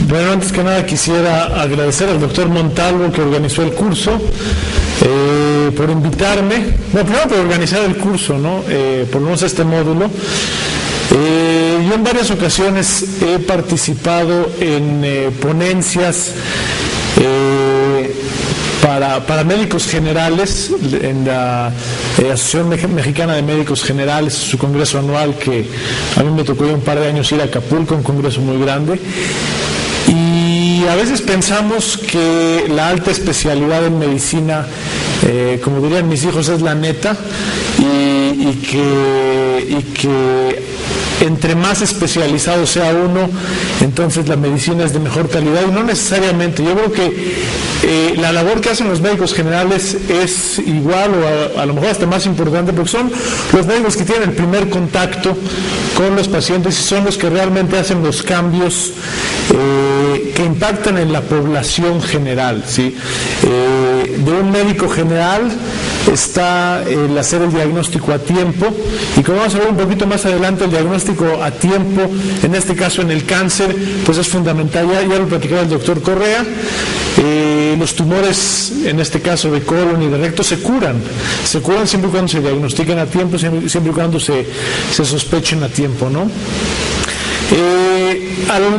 Bueno, antes que nada quisiera agradecer al doctor Montalvo que organizó el curso, por invitarme, bueno, primero por organizar el curso, ¿no? Por lo menos este módulo. Yo en varias ocasiones he participado en ponencias para médicos generales en la Asociación Mexicana de Médicos Generales, su congreso anual, que a mí me tocó ya un par de años ir a Acapulco, un congreso muy grande. Y a veces pensamos que la alta especialidad en medicina, como dirían mis hijos, es la neta, y que entre más especializado sea uno, entonces la medicina es de mejor calidad, y no necesariamente. Yo creo que la labor que hacen los médicos generales es igual o a lo mejor hasta más importante, porque son los médicos que tienen el primer contacto con los pacientes y son los que realmente hacen los cambios que impactan en la población general, ¿sí? De un médico general está el hacer el diagnóstico a tiempo, y como vamos a ver un poquito más adelante, el diagnóstico a tiempo, en este caso en el cáncer, pues es fundamental. Ya lo platicaba el doctor Correa. Los tumores, en este caso de colon y de recto, se curan siempre y cuando se diagnostican a tiempo, siempre y cuando se sospechen a tiempo, ¿no?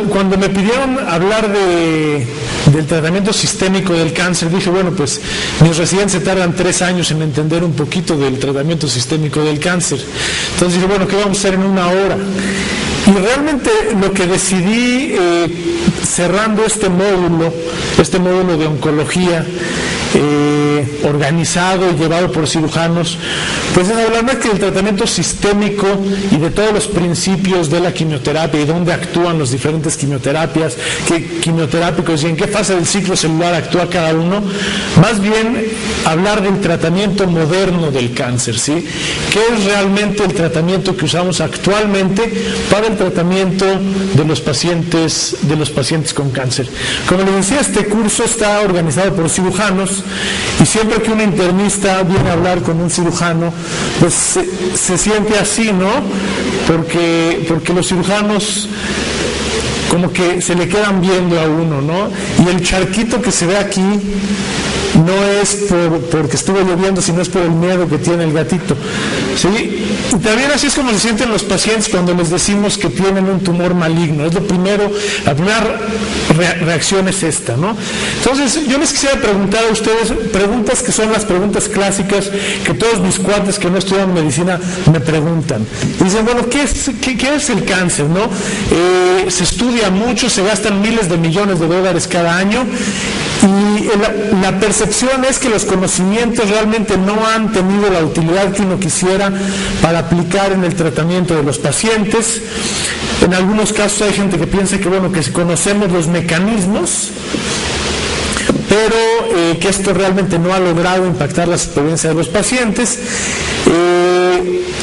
Cuando me pidieron hablar del tratamiento sistémico del cáncer, dije, bueno, pues mis residentes se tardan 3 años en entender un poquito del tratamiento sistémico del cáncer. Entonces dije, bueno, ¿qué vamos a hacer en 1 hora? Y realmente lo que decidí, cerrando este módulo de oncología, organizado y llevado por cirujanos, pues es hablar más que del tratamiento sistémico y de todos los principios de la quimioterapia y dónde actúan los diferentes quimioterapias, qué quimioterápicos y en qué fase del ciclo celular actúa cada uno. Más bien hablar del tratamiento moderno del cáncer, ¿sí? ¿Qué es realmente el tratamiento que usamos actualmente para el tratamiento de los pacientes con cáncer? Como les decía, este curso está organizado por cirujanos, y siempre que un internista viene a hablar con un cirujano, pues se siente así, ¿no? Porque los cirujanos como que se le quedan viendo a uno, ¿no? Y el charquito que se ve aquí no es porque estuvo lloviendo, sino es por el miedo que tiene el gatito, ¿sí? Y también así es como se sienten los pacientes cuando les decimos que tienen un tumor maligno. Es la primera reacción es esta, ¿no? Entonces, yo les quisiera preguntar a ustedes preguntas que son las preguntas clásicas que todos mis cuates que no estudian medicina me preguntan. Y dicen, bueno, ¿qué es el cáncer, no? Se estudia mucho, se gastan miles de millones de dólares cada año, y la percepción es que los conocimientos realmente no han tenido la utilidad que uno quisiera para aplicar en el tratamiento de los pacientes. En algunos casos hay gente que piensa que, bueno, que si conocemos los mecanismos, pero que esto realmente no ha logrado impactar la experiencia de los pacientes.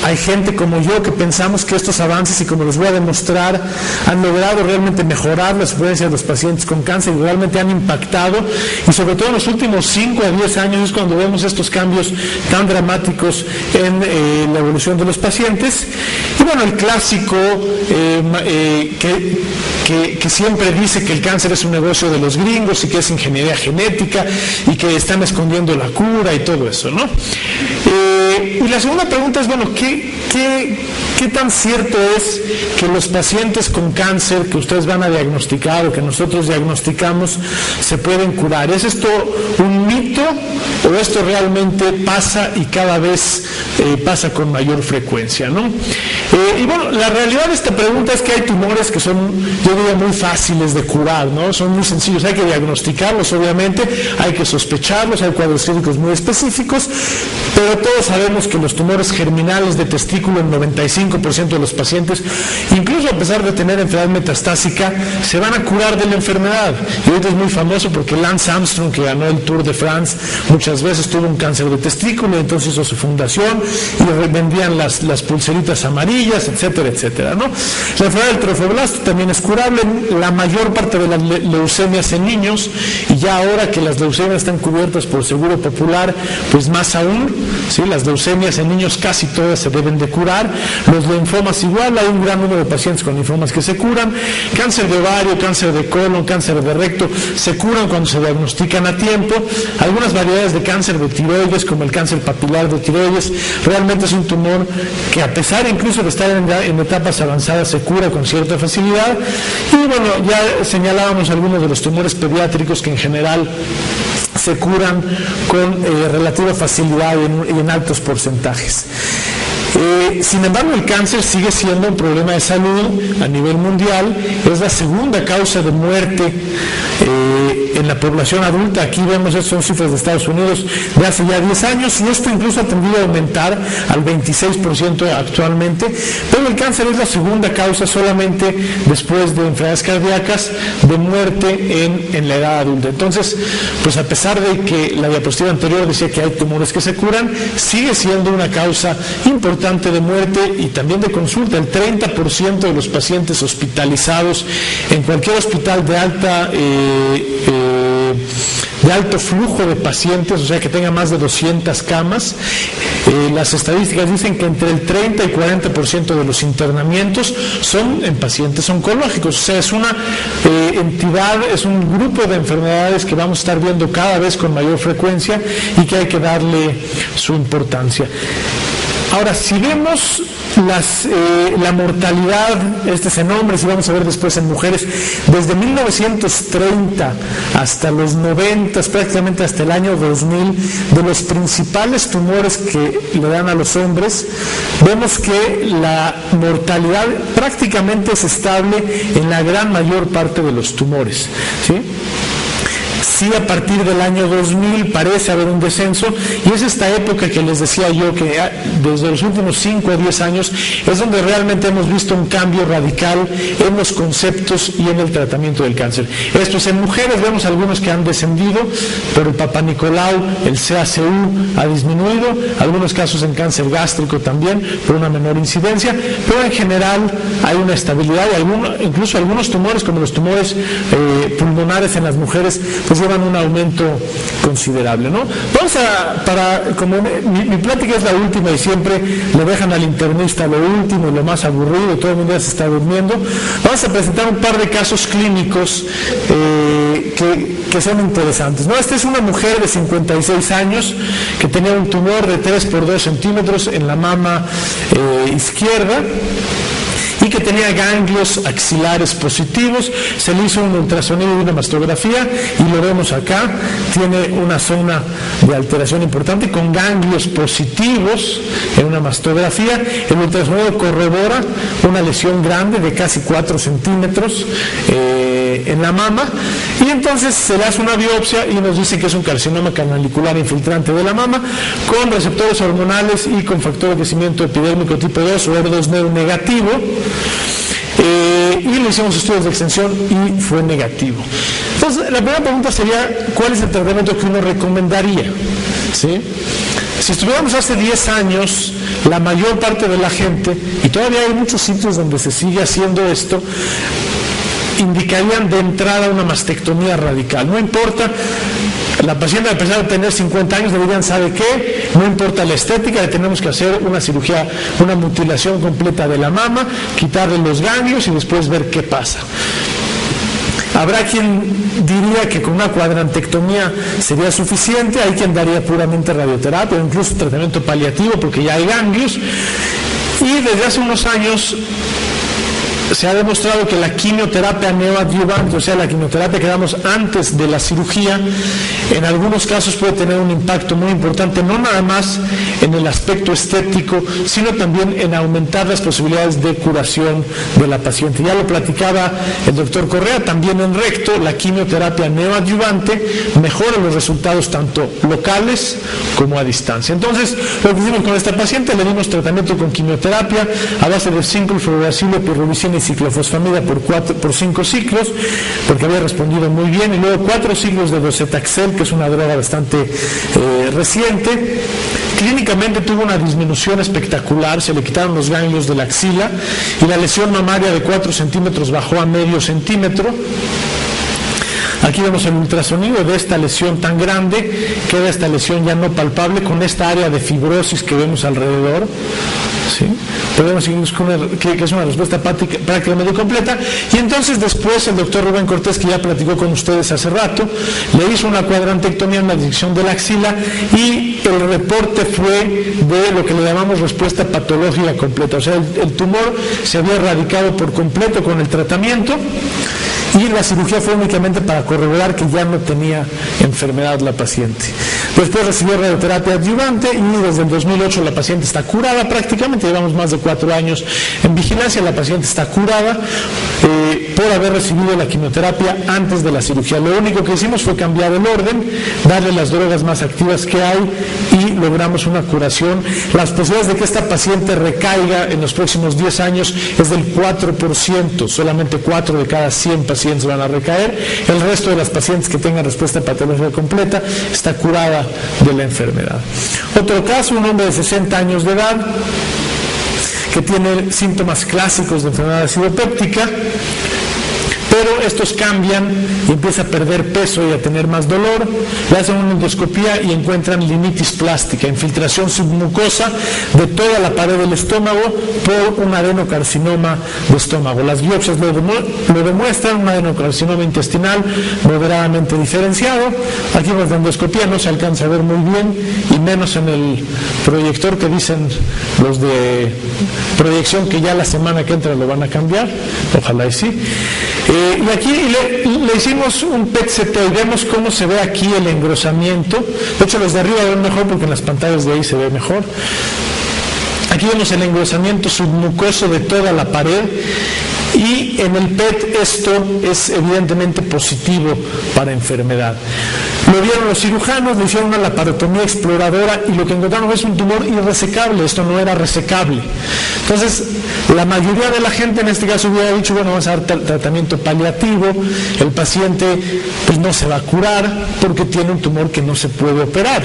Hay gente como yo que pensamos que estos avances, y como les voy a demostrar, han logrado realmente mejorar la experiencia de los pacientes con cáncer y realmente han impactado, y sobre todo en los últimos 5 a 10 años es cuando vemos estos cambios tan dramáticos en la evolución de los pacientes. Y bueno, el clásico que siempre dice que el cáncer es un negocio de los gringos y que es ingeniería genética y que están escondiendo la cura y todo eso, ¿no? Y la segunda pregunta es, bueno, ¿qué tan cierto es que los pacientes con cáncer que ustedes van a diagnosticar o que nosotros diagnosticamos se pueden curar? ¿Es esto un mito o esto realmente pasa y cada vez pasa con mayor frecuencia, ¿no? Y bueno, la realidad de esta pregunta es que hay tumores que son, yo diría, muy fáciles de curar, ¿no? Son muy sencillos, hay que diagnosticarlos, obviamente, hay que sospecharlos, hay cuadros clínicos muy específicos, pero todos sabemos que los tumores germinales de testículo, en 95% de los pacientes, incluso a pesar de tener enfermedad metastásica, se van a curar de la enfermedad. Y ahorita es muy famoso porque Lance Armstrong, que ganó el Tour de France, muchas veces tuvo un cáncer de testículo, y entonces hizo su fundación y vendían las pulseritas amarillas, etcétera, etcétera, ¿no? La enfermedad del trofoblasto también es curable. La mayor parte de las leucemias en niños, y ya ahora que las leucemias están cubiertas por Seguro Popular, pues más aún, ¿sí? Las leucemias en niños casi todas se deben de curar. Los linfomas igual, hay un gran número de pacientes con linfomas que se curan. Cáncer de ovario, cáncer de colon, cáncer de recto, se curan cuando se diagnostican a tiempo. Algunas variedades de cáncer de tiroides, como el cáncer papilar de tiroides, realmente es un tumor que, a pesar incluso de estar en etapas avanzadas, se cura con cierta facilidad. Y bueno, ya señalábamos algunos de los tumores pediátricos que en general se curan con relativa facilidad y en altos porcentajes. Sin embargo, el cáncer sigue siendo un problema de salud a nivel mundial. Es la segunda causa de muerte en la población adulta. Aquí vemos, estas son cifras de Estados Unidos de hace ya 10 años, y esto incluso ha tendido a aumentar al 26% actualmente, pero el cáncer es la segunda causa, solamente después de enfermedades cardíacas, de muerte en la edad adulta. Entonces, pues a pesar de que la diapositiva anterior decía que hay tumores que se curan, sigue siendo una causa importante de muerte y también de consulta. El 30% de los pacientes hospitalizados en cualquier hospital de alto flujo de pacientes, o sea que tenga más de 200 camas, las estadísticas dicen que entre el 30 y 40% de los internamientos son en pacientes oncológicos. O sea, es una entidad, es un grupo de enfermedades que vamos a estar viendo cada vez con mayor frecuencia y que hay que darle su importancia. Ahora, si vemos la mortalidad, este es en hombres y vamos a ver después en mujeres, desde 1930 hasta los 90, prácticamente hasta el año 2000, de los principales tumores que le dan a los hombres, vemos que la mortalidad prácticamente es estable en la gran mayor parte de los tumores, ¿sí? Sí, a partir del año 2000 parece haber un descenso, y es esta época que les decía yo que desde los últimos 5 a 10 años es donde realmente hemos visto un cambio radical en los conceptos y en el tratamiento del cáncer. Esto es en mujeres, vemos algunos que han descendido, pero el Papa Nicolau, el CACU ha disminuido, algunos casos en cáncer gástrico también, por una menor incidencia, pero en general hay una estabilidad, y incluso algunos tumores, como los tumores pulmonares en las mujeres, pues llevan un aumento considerable, ¿no? Vamos como mi plática es la última y siempre le dejan al internista lo último y lo más aburrido, todo el mundo ya se está durmiendo, vamos a presentar un par de casos clínicos que son interesantes, ¿no? Esta es una mujer de 56 años que tenía un tumor de 3 por 2 centímetros en la mama izquierda, y que tenía ganglios axilares positivos. Se le hizo un ultrasonido y una mastografía, y lo vemos acá, tiene una zona de alteración importante con ganglios positivos en una mastografía. El ultrasonido corrobora una lesión grande de casi 4 centímetros en la mama, y entonces se le hace una biopsia y nos dice que es un carcinoma canalicular infiltrante de la mama con receptores hormonales y con factor de crecimiento epidérmico tipo 2 o ER2 negativo. Y le hicimos estudios de extensión y fue negativo. Entonces, la primera pregunta sería, ¿cuál es el tratamiento que uno recomendaría? ¿Sí? Si estuviéramos hace 10 años, la mayor parte de la gente, y todavía hay muchos sitios donde se sigue haciendo esto, indicarían de entrada una mastectomía radical. No importa, la paciente a pesar de tener 50 años deberían, ¿sabe qué? No importa la estética, le tenemos que hacer una cirugía, una mutilación completa de la mama, quitarle los ganglios y después ver qué pasa. Habrá quien diría que con una cuadrantectomía sería suficiente, hay quien daría puramente radioterapia o incluso tratamiento paliativo porque ya hay ganglios, y desde hace unos años se ha demostrado que la quimioterapia neoadyuvante, o sea, la quimioterapia que damos antes de la cirugía, en algunos casos puede tener un impacto muy importante, no nada más en el aspecto estético, sino también en aumentar las posibilidades de curación de la paciente. Ya lo platicaba el doctor Correa, también en recto, la quimioterapia neoadyuvante mejora los resultados tanto locales como a distancia. Entonces, lo que hicimos con esta paciente, le dimos tratamiento con quimioterapia a base de 5 fluoracilo, pirrubicina y ciclofosfamida por 5 ciclos, porque había respondido muy bien, y luego 4 ciclos de docetaxel, que es una droga bastante reciente. Clínicamente tuvo una disminución espectacular, se le quitaron los ganglios de la axila y la lesión mamaria de 4 centímetros bajó a medio centímetro. Aquí vemos el ultrasonido de esta lesión tan grande, queda esta lesión ya no palpable con esta área de fibrosis que vemos alrededor. ¿Sí? Podemos seguir que es una respuesta prácticamente completa. Y entonces después el doctor Rubén Cortés, que ya platicó con ustedes hace rato, le hizo una cuadrantectomía en la disección de la axila y el reporte fue de lo que le llamamos respuesta patológica completa. O sea, el tumor se había erradicado por completo con el tratamiento y la cirugía fue únicamente para corroborar que ya no tenía enfermedad la paciente. Después recibió radioterapia adyuvante y desde el 2008 la paciente está curada prácticamente, llevamos más de 4 años en vigilancia, la paciente está curada por haber recibido la quimioterapia antes de la cirugía. Lo único que hicimos fue cambiar el orden, darle las drogas más activas que hay y logramos una curación. Las posibilidades de que esta paciente recaiga en los próximos 10 años es del 4%, solamente 4 de cada 100 pacientes van a recaer, el resto de las pacientes que tengan respuesta patológica completa está curada de la enfermedad. Otro caso, un hombre de 60 años de edad que tiene síntomas clásicos de enfermedad acidopéptica, pero estos cambian y empieza a perder peso y a tener más dolor. Le hacen una endoscopía y encuentran linitis plástica, infiltración submucosa de toda la pared del estómago por un adenocarcinoma de estómago. Las biopsias lo demuestran, un adenocarcinoma intestinal moderadamente diferenciado. Aquí en la endoscopía no se alcanza a ver muy bien, y menos en el proyector que dicen los de proyección que ya la semana que entra lo van a cambiar, ojalá y sí. Y aquí le hicimos un PET-CT y vemos cómo se ve aquí el engrosamiento. De hecho, los de arriba ven mejor porque en las pantallas de ahí se ve mejor. Aquí vemos el engrosamiento submucoso de toda la pared. Y en el PET esto es evidentemente positivo para enfermedad. Lo vieron los cirujanos, le hicieron una laparotomía exploradora y lo que encontraron es un tumor irresecable, esto no era resecable. Entonces, la mayoría de la gente en este caso hubiera dicho, bueno, vamos a dar tratamiento paliativo, el paciente pues no se va a curar porque tiene un tumor que no se puede operar.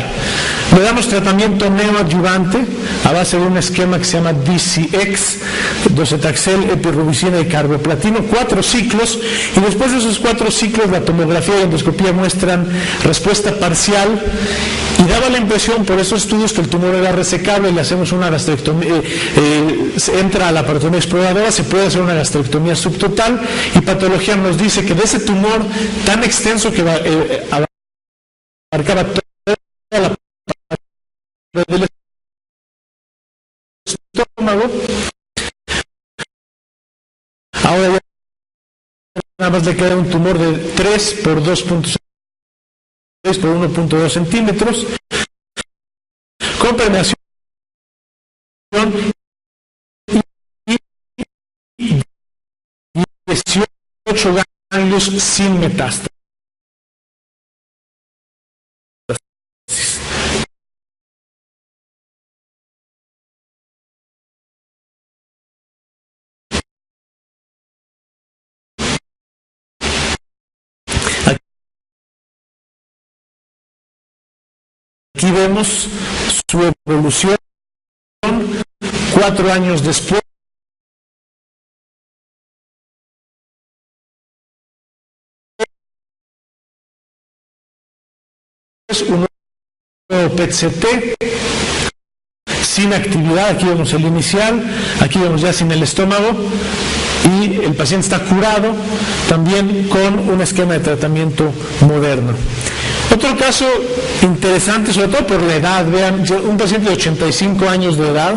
Le damos tratamiento neoadyuvante a base de un esquema que se llama DCX, docetaxel, epirubicina y carboplatino, 4 ciclos, y después de esos 4 ciclos la tomografía y la endoscopía muestran respuesta parcial, y daba la impresión por esos estudios que el tumor era resecable. Le hacemos una gastrectomía, entra a la laparotomía exploradora, se puede hacer una gastrectomía subtotal, y patología nos dice que de ese tumor tan extenso que abarcaba toda la pared del estómago, ahora ya nada más le queda un tumor de 3 por 2.6 por 1.2 centímetros, con permeación y 18 ganglios sin metástasis. Aquí vemos su evolución 4 años después. Un nuevo PET-CT sin actividad, aquí vemos el inicial, aquí vemos ya sin el estómago, y el paciente está curado también con un esquema de tratamiento moderno. Otro caso interesante, sobre todo por la edad, vean, un paciente de 85 años de edad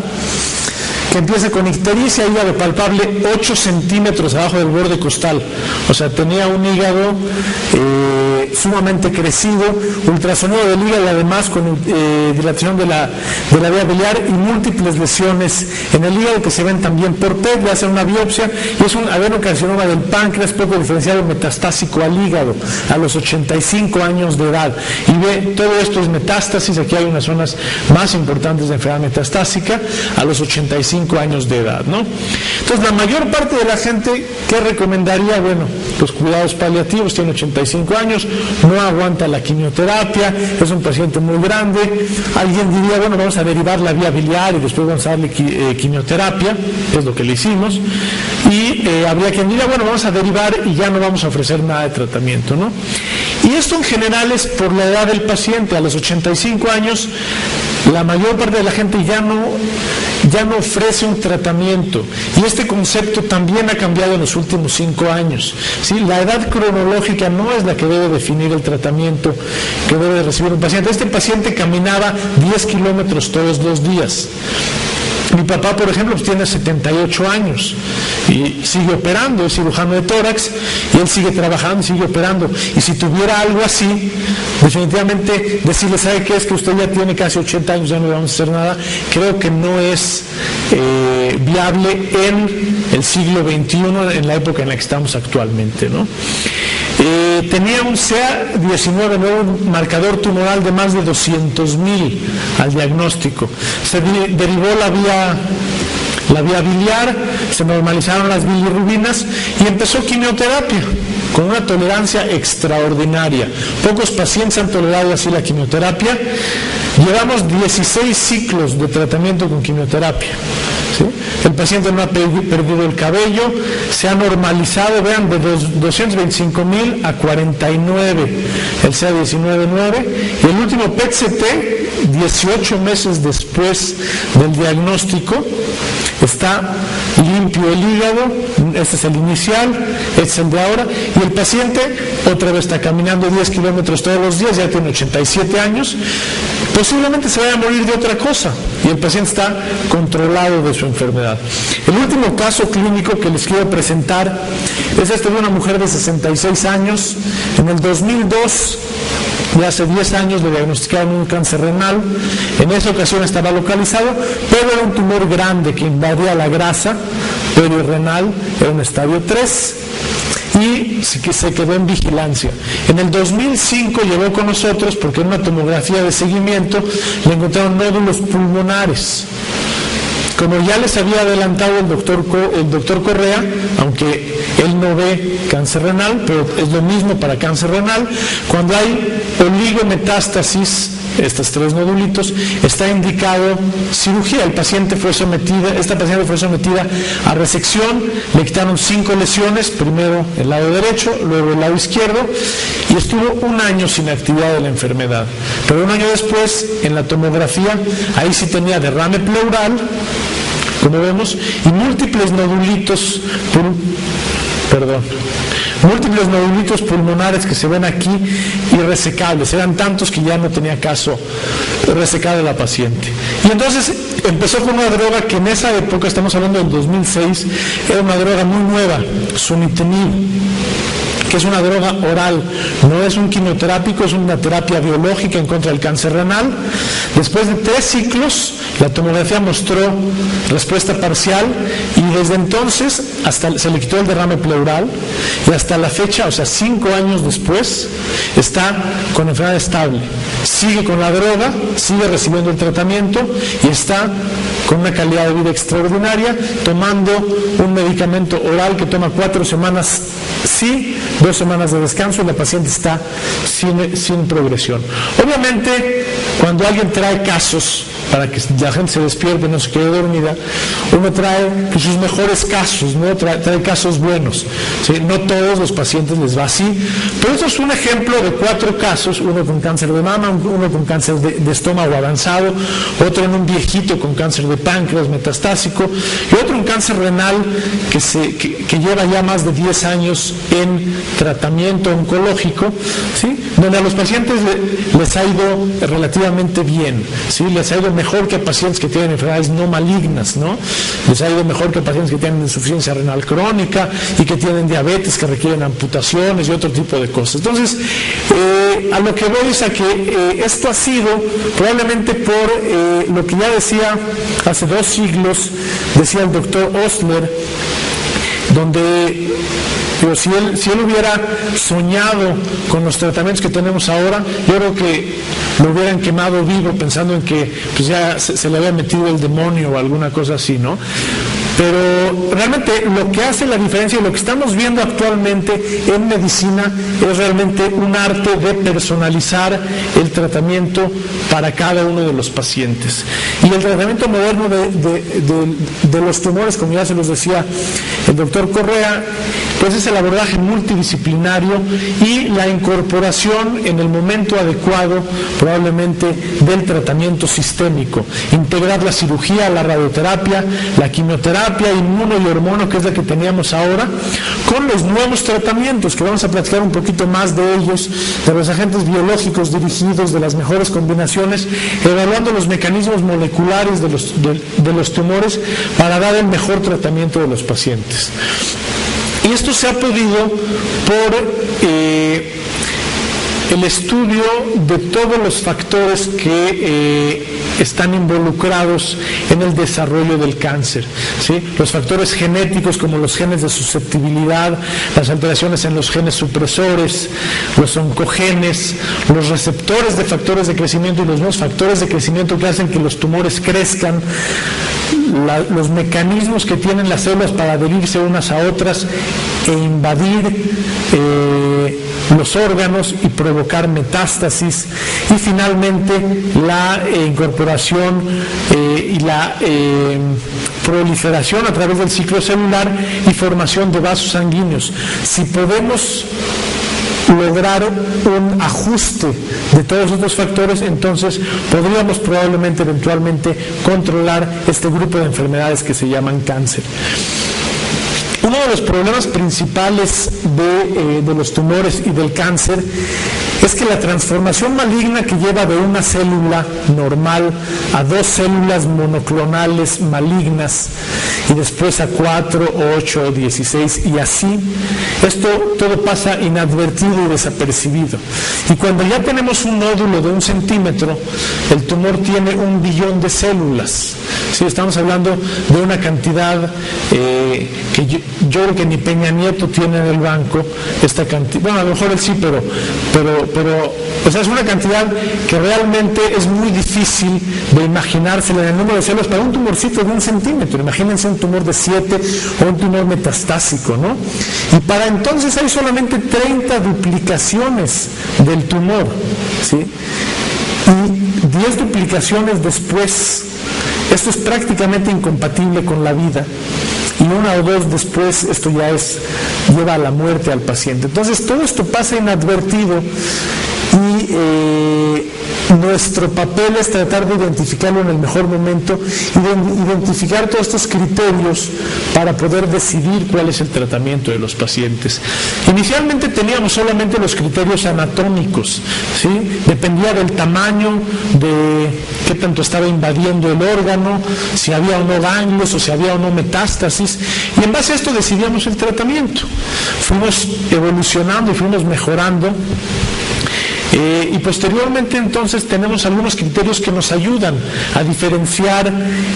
que empieza con ictericia, hígado palpable 8 centímetros abajo del borde costal, o sea, tenía un hígado sumamente crecido, ultrasonido del hígado, además con dilatación de la vía biliar y múltiples lesiones en el hígado que se ven también por PET. Le hacen una biopsia y es un adenocarcinoma del páncreas poco diferenciado metastásico al hígado a los 85 años de edad, y ve todo esto es metástasis. Aquí hay unas zonas más importantes de enfermedad metastásica a los 85 85 años de edad, ¿no? Entonces, la mayor parte de la gente que recomendaría, bueno, los cuidados paliativos, tiene 85 años, no aguanta la quimioterapia, es un paciente muy grande. Alguien diría, bueno, vamos a derivar la vía biliar y después vamos a darle quimioterapia, que es lo que le hicimos, y habría quien diría, bueno, vamos a derivar y ya no vamos a ofrecer nada de tratamiento, ¿no? Y esto en general es por la edad del paciente. A los 85 años, la mayor parte de la gente ya no ofrece un tratamiento, y este concepto también ha cambiado en los últimos 5 años, ¿sí? La edad cronológica no es la que debe definir el tratamiento que debe recibir un paciente. Este paciente caminaba 10 kilómetros todos los días. Mi papá, por ejemplo, tiene 78 años y sigue operando, es cirujano de tórax, y él sigue trabajando y sigue operando. Y si tuviera algo así, definitivamente decirle, ¿sabe qué? Es que usted ya tiene casi 80 años, ya no le vamos a hacer nada, creo que no es viable en el siglo XXI, en la época en la que estamos actualmente, ¿no? Tenía un CA19, un marcador tumoral de más de 200.000 al diagnóstico. Se derivó la vía biliar, se normalizaron las bilirrubinas y empezó quimioterapia con una tolerancia extraordinaria. Pocos pacientes han tolerado así la quimioterapia. Llevamos 16 ciclos de tratamiento con quimioterapia, ¿sí? El paciente no ha perdido el cabello, se ha normalizado, vean, de 225.000 a 49, el CA19-9, y el último PET-CT, 18 meses después del diagnóstico, está limpio el hígado, este es el inicial, este es el de ahora, y el paciente otra vez está caminando 10 kilómetros todos los días, ya tiene 87 años, posiblemente se vaya a morir de otra cosa, y el paciente está controlado de su enfermedad. El último caso clínico que les quiero presentar es este de una mujer de 66 años. En el 2002, de hace 10 años, le diagnosticaron un cáncer renal. En esa ocasión estaba localizado, pero era un tumor grande que invadía la grasa perirenal, era un estadio 3. Y se quedó en vigilancia. En el 2005 llegó con nosotros porque en una tomografía de seguimiento le encontraron nódulos pulmonares. Como ya les había adelantado el doctor Correa, aunque él no ve cáncer renal, pero es lo mismo para cáncer renal, cuando hay oligometástasis, estos 3 nodulitos, está indicado cirugía. Esta paciente fue sometida a resección, le quitaron 5 lesiones, primero el lado derecho, luego el lado izquierdo, y estuvo 1 año sin actividad de la enfermedad. Pero 1 año después, en la tomografía, ahí sí tenía derrame pleural, como vemos, y múltiples nodulitos pulmonares que se ven aquí irresecables. Eran tantos que ya no tenía caso resecar a la paciente. Y entonces empezó con una droga que en esa época, estamos hablando del 2006, era una droga muy nueva, sunitinib, que es una droga oral, no es un quimioterápico, es una terapia biológica en contra del cáncer renal. Después de 3 ciclos, la tomografía mostró respuesta parcial, y desde entonces se le quitó el derrame pleural, y hasta la fecha, o sea, 5 años después, está con enfermedad estable. Sigue con la droga, sigue recibiendo el tratamiento y está con una calidad de vida extraordinaria, tomando un medicamento oral que toma 4 semanas sí, 2 semanas de descanso, y la paciente está sin progresión. Obviamente, cuando alguien trae casos para que la gente se despierte, no se quede dormida, uno trae sus mejores casos, ¿no? Trae casos buenos, ¿sí? No todos los pacientes les va así, pero esto es un ejemplo de 4 casos, uno con cáncer de mama, uno con cáncer de estómago avanzado, otro en un viejito con cáncer de páncreas metastásico, y otro en cáncer renal que lleva ya más de 10 años en tratamiento oncológico, ¿sí? Donde a los pacientes les ha ido relativamente bien, ¿sí? Les ha ido mejor que a pacientes que tienen enfermedades no malignas, ¿no? Les ha ido mejor que a pacientes que tienen insuficiencia renal crónica y que tienen diabetes, que requieren amputaciones y otro tipo de cosas. Entonces, a lo que voy es a que esto ha sido probablemente por lo que ya decía hace 2 siglos, decía el doctor Osler, donde Pero si él hubiera soñado con los tratamientos que tenemos ahora, yo creo que lo hubieran quemado vivo pensando en que pues ya se le había metido el demonio o alguna cosa así, ¿no? Pero realmente lo que hace la diferencia y lo que estamos viendo actualmente en medicina es realmente un arte de personalizar el tratamiento para cada uno de los pacientes. Y el tratamiento moderno de los tumores, como ya se los decía el doctor Correa, pues es el abordaje multidisciplinario y la incorporación en el momento adecuado probablemente del tratamiento sistémico. Integrar la cirugía, la radioterapia, la quimioterapia, inmuno y hormono, que es la que teníamos ahora, con los nuevos tratamientos, que vamos a platicar un poquito más de ellos, de los agentes biológicos dirigidos, de las mejores combinaciones, evaluando los mecanismos moleculares de los tumores para dar el mejor tratamiento de los pacientes. Y esto se ha podido por el estudio de todos los factores que están involucrados en el desarrollo del cáncer, ¿sí? Los factores genéticos como los genes de susceptibilidad, las alteraciones en los genes supresores, los oncogenes, los receptores de factores de crecimiento y los nuevos factores de crecimiento que hacen que los tumores crezcan, los mecanismos que tienen las células para adherirse unas a otras e invadir los órganos y provocar metástasis, y finalmente la incorporación y la proliferación a través del ciclo celular y formación de vasos sanguíneos. Si podemos lograr un ajuste de todos estos factores, entonces podríamos probablemente eventualmente controlar este grupo de enfermedades que se llaman cáncer. Uno de los problemas principales de los tumores y del cáncer es que la transformación maligna que lleva de una célula normal a 2 células monoclonales malignas y después a 4, 8, 16 y así, esto todo pasa inadvertido y desapercibido. Y cuando ya tenemos un nódulo de 1 centímetro, el tumor tiene 1 billón de células. Sí, estamos hablando de una cantidad que yo creo que ni Peña Nieto tiene en el banco esta cantidad. Bueno, a lo mejor él sí, pero o sea, es una cantidad que realmente es muy difícil de imaginársela en el número de células para un tumorcito de 1 centímetro. Imagínense un tumor de 7 o un tumor metastásico, ¿no? Y para entonces hay solamente 30 duplicaciones del tumor, ¿sí? Y 10 duplicaciones después. Esto es prácticamente incompatible con la vida. Y 1 o 2 después, esto ya lleva a la muerte al paciente. Entonces, todo esto pasa inadvertido y nuestro papel es tratar de identificarlo en el mejor momento y de identificar todos estos criterios para poder decidir cuál es el tratamiento de los pacientes. Inicialmente teníamos solamente los criterios anatómicos, ¿sí? Dependía del tamaño, de qué tanto estaba invadiendo el órgano, si había o no ganglios o si había o no metástasis, y en base a esto decidíamos el tratamiento. Fuimos evolucionando y fuimos mejorando. Y posteriormente entonces tenemos algunos criterios que nos ayudan a diferenciar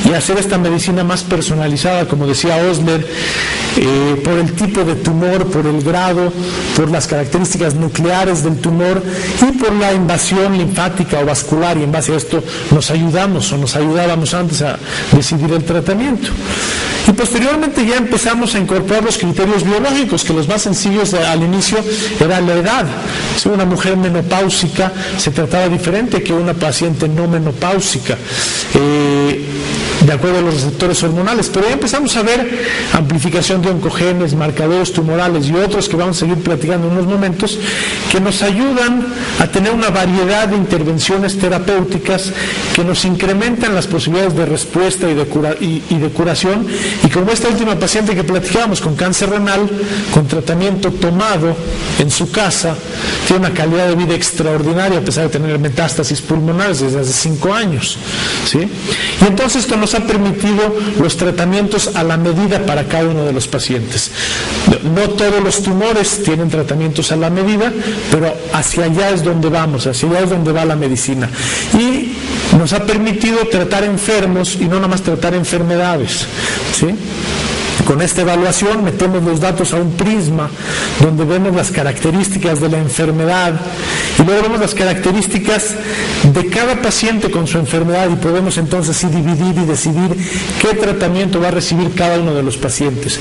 y hacer esta medicina más personalizada, como decía Osler, por el tipo de tumor, por el grado, por las características nucleares del tumor y por la invasión linfática o vascular, y en base a esto nos ayudamos o nos ayudábamos antes a decidir el tratamiento. Y posteriormente ya empezamos a incorporar los criterios biológicos, que los más sencillos al inicio era la edad. Si una mujer menopáusica se trataba diferente que una paciente no menopáusica, de acuerdo a los receptores hormonales, pero ya empezamos a ver amplificación de oncogenes, marcadores tumorales y otros que vamos a seguir platicando en unos momentos, que nos ayudan a tener una variedad de intervenciones terapéuticas que nos incrementan las posibilidades de respuesta y de curación. Y como esta última paciente que platicábamos con cáncer renal, con tratamiento tomado en su casa, tiene una calidad de vida extraordinaria a pesar de tener metástasis pulmonares desde hace 5 años, ¿sí? Y entonces esto nos ha permitido los tratamientos a la medida para cada uno de los pacientes. No todos los tumores tienen tratamientos a la medida, pero hacia allá es donde vamos, hacia allá es donde va la medicina. Y nos ha permitido tratar enfermos y no nada más tratar enfermedades, ¿sí? Con esta evaluación metemos los datos a un prisma donde vemos las características de la enfermedad y luego vemos las características de cada paciente con su enfermedad y podemos entonces sí dividir y decidir qué tratamiento va a recibir cada uno de los pacientes.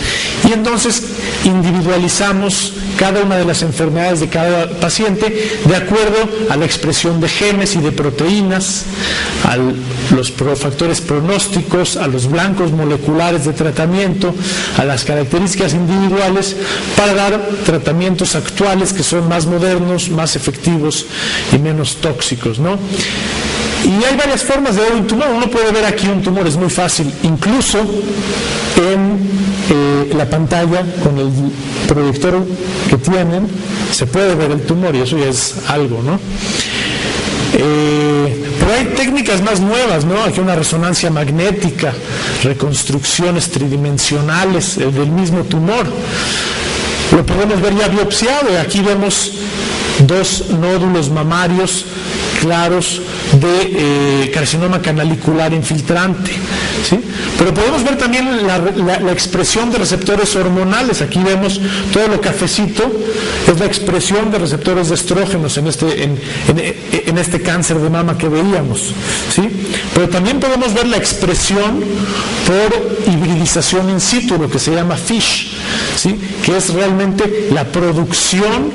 Y entonces individualizamos cada una de las enfermedades de cada paciente de acuerdo a la expresión de genes y de proteínas, a los factores pronósticos, a los blancos moleculares de tratamiento, a las características individuales para dar tratamientos actuales que son más modernos, más efectivos y menos tóxicos, ¿no? Y hay varias formas de ver un tumor. Uno puede ver aquí un tumor, es muy fácil, incluso en la pantalla con el proyector que tienen se puede ver el tumor y eso ya es algo, ¿no? Pero hay técnicas más nuevas, ¿no? Aquí una resonancia magnética, reconstrucciones tridimensionales del mismo tumor. Lo podemos ver ya biopsiado y aquí vemos 2 nódulos mamarios claros de carcinoma canalicular infiltrante, ¿sí? Pero podemos ver también la expresión de receptores hormonales. Aquí vemos todo lo cafecito, es la expresión de receptores de estrógenos en este cáncer de mama que veíamos, ¿sí? Pero también podemos ver la expresión por hibridización in situ, lo que se llama FISH, ¿sí? Que es realmente la producción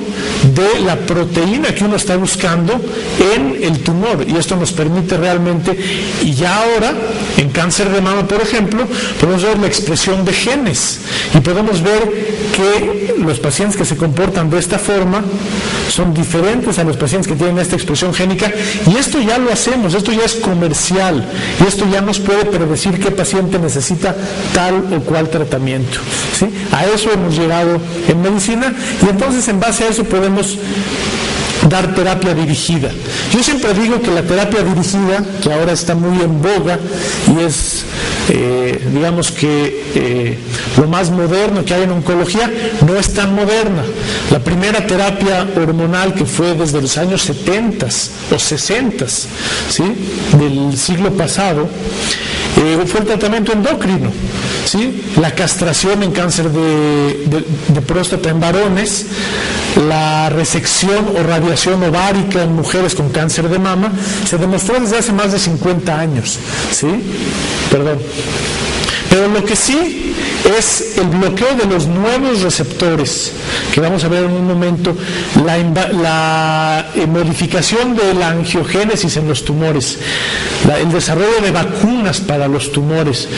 de la proteína que uno está buscando en el tumor, y esto nos permite realmente, y ya ahora en cáncer de mama por ejemplo podemos ver la expresión de genes y podemos ver que los pacientes que se comportan de esta forma son diferentes a los pacientes que tienen esta expresión génica, y esto ya lo hacemos, esto ya es comercial y esto ya nos puede predecir qué paciente necesita tal o cual tratamiento, ¿sí? A eso hemos llegado en medicina y entonces en base a eso podemos dar terapia dirigida. Yo siempre digo que la terapia dirigida, que ahora está muy en boga y es digamos que lo más moderno que hay en oncología, no es tan moderna. La primera terapia hormonal que fue desde los años 70 o 60, ¿sí?, del siglo pasado, fue el tratamiento endocrino, ¿sí? La castración en cáncer de próstata en varones, la resección o radiación ovárica en mujeres con cáncer de mama, se demostró desde hace más de 50 años, ¿sí? Perdón. Pero lo que sí es el bloqueo de los nuevos receptores, que vamos a ver en un momento, la modificación de la angiogénesis en los tumores, el desarrollo de vacunas para los tumores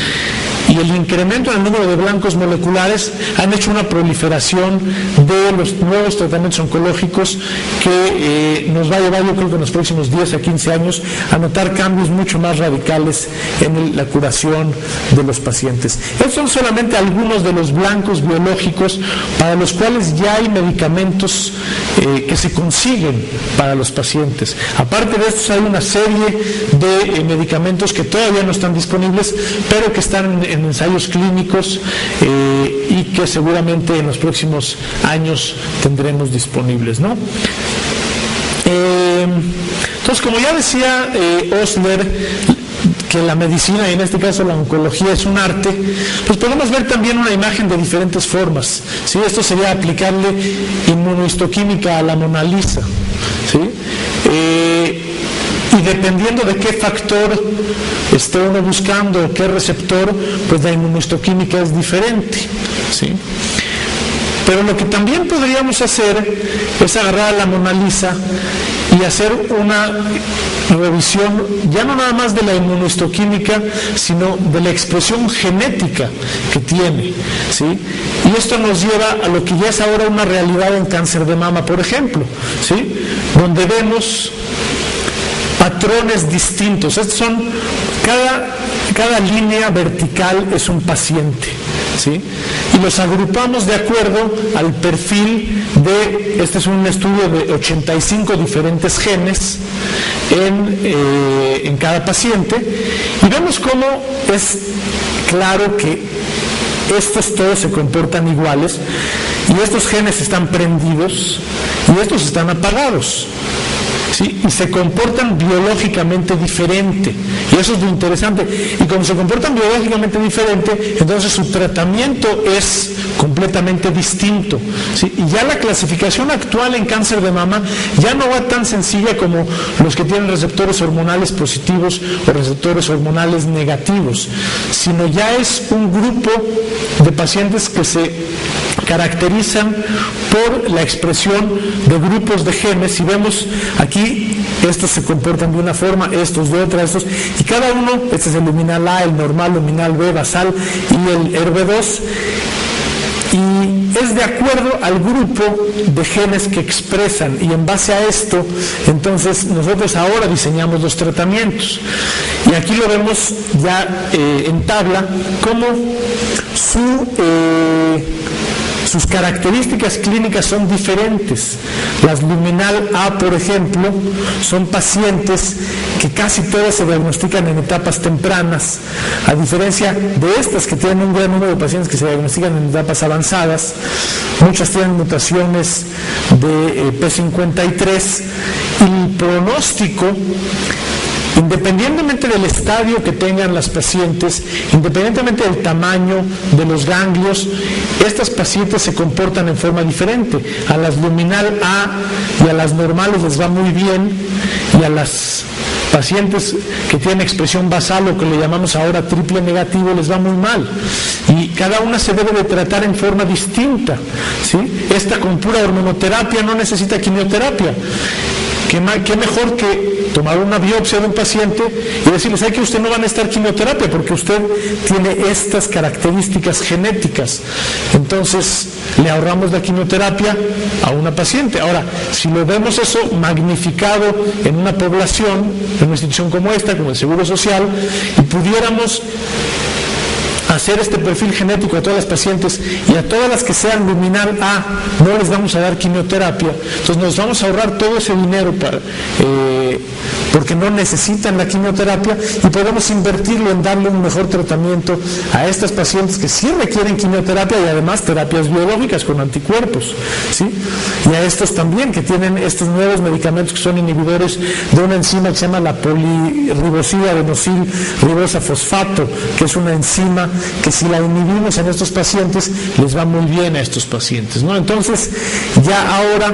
y el incremento en el número de blancos moleculares han hecho una proliferación de los nuevos tratamientos oncológicos que nos va a llevar, yo creo que en los próximos 10 a 15 años, a notar cambios mucho más radicales en la curación de los pacientes. Estos son solamente algunos de los blancos biológicos para los cuales ya hay medicamentos que se consiguen para los pacientes. Aparte de estos, hay una serie de medicamentos que todavía no están disponibles, pero que están en ensayos clínicos y que seguramente en los próximos años tendremos disponibles, ¿no? Entonces, como ya decía Osler, que la medicina, y en este caso la oncología, es un arte, pues podemos ver también una imagen de diferentes formas, ¿sí? Esto sería aplicarle inmunohistoquímica a la Mona Lisa, ¿sí? Y dependiendo de qué factor esté uno buscando, qué receptor, pues la inmunohistoquímica es diferente, ¿sí? Pero lo que también podríamos hacer es agarrar a la Mona Lisa y hacer una revisión ya no nada más de la inmunohistoquímica, sino de la expresión genética que tiene, ¿sí? Y esto nos lleva a lo que ya es ahora una realidad en cáncer de mama, por ejemplo, ¿sí?, donde vemos patrones distintos. Estos son, cada línea vertical es un paciente, ¿sí? Y los agrupamos de acuerdo al perfil este es un estudio de 85 diferentes genes en cada paciente, y vemos cómo es claro que estos todos se comportan iguales, y estos genes están prendidos y estos están apagados. ¿sí? Y se comportan biológicamente diferente. Y eso es lo interesante. Y como se comportan biológicamente diferente, entonces su tratamiento es completamente distinto, ¿sí? Y ya la clasificación actual en cáncer de mama ya no va tan sencilla como los que tienen receptores hormonales positivos o receptores hormonales negativos, sino ya es un grupo de pacientes que se caracterizan por la expresión de grupos de genes. Si vemos aquí, estos se comportan de una forma, estos de otra, estos, y cada uno, este es el luminal A, el normal, luminal B, basal y el HERB2, y es de acuerdo al grupo de genes que expresan, y en base a esto, entonces nosotros ahora diseñamos los tratamientos. Y aquí lo vemos ya en tabla, como sus características clínicas son diferentes. Las luminal A, por ejemplo, son pacientes que casi todas se diagnostican en etapas tempranas, a diferencia de estas que tienen un gran número de pacientes que se diagnostican en etapas avanzadas. Muchas tienen mutaciones de P53 y el pronóstico, independientemente del estadio que tengan las pacientes, independientemente del tamaño de los ganglios, estas pacientes se comportan en forma diferente. A las luminal A y a las normales les va muy bien, y a las pacientes que tienen expresión basal, o que le llamamos ahora triple negativo, les va muy mal. Y cada una se debe de tratar en forma distinta, ¿sí? Esta con pura hormonoterapia no necesita quimioterapia. ¿Qué mejor que tomar una biopsia de un paciente y decirle, ¿sabe que usted no va a necesitar quimioterapia porque usted tiene estas características genéticas? Entonces le ahorramos la quimioterapia a una paciente. Ahora, si lo vemos eso magnificado en una población, en una institución como esta, como el Seguro Social, y pudiéramos hacer este perfil genético a todas las pacientes, y a todas las que sean luminal A no les vamos a dar quimioterapia, entonces nos vamos a ahorrar todo ese dinero porque no necesitan la quimioterapia, y podemos invertirlo en darle un mejor tratamiento a estas pacientes que sí requieren quimioterapia, y además terapias biológicas con anticuerpos, ¿sí? Y a estos también que tienen estos nuevos medicamentos que son inhibidores de una enzima que se llama la polirribosida adenosil ribosa fosfato, que es una enzima que si la inhibimos en estos pacientes les va muy bien a estos pacientes, ¿no? Entonces ya ahora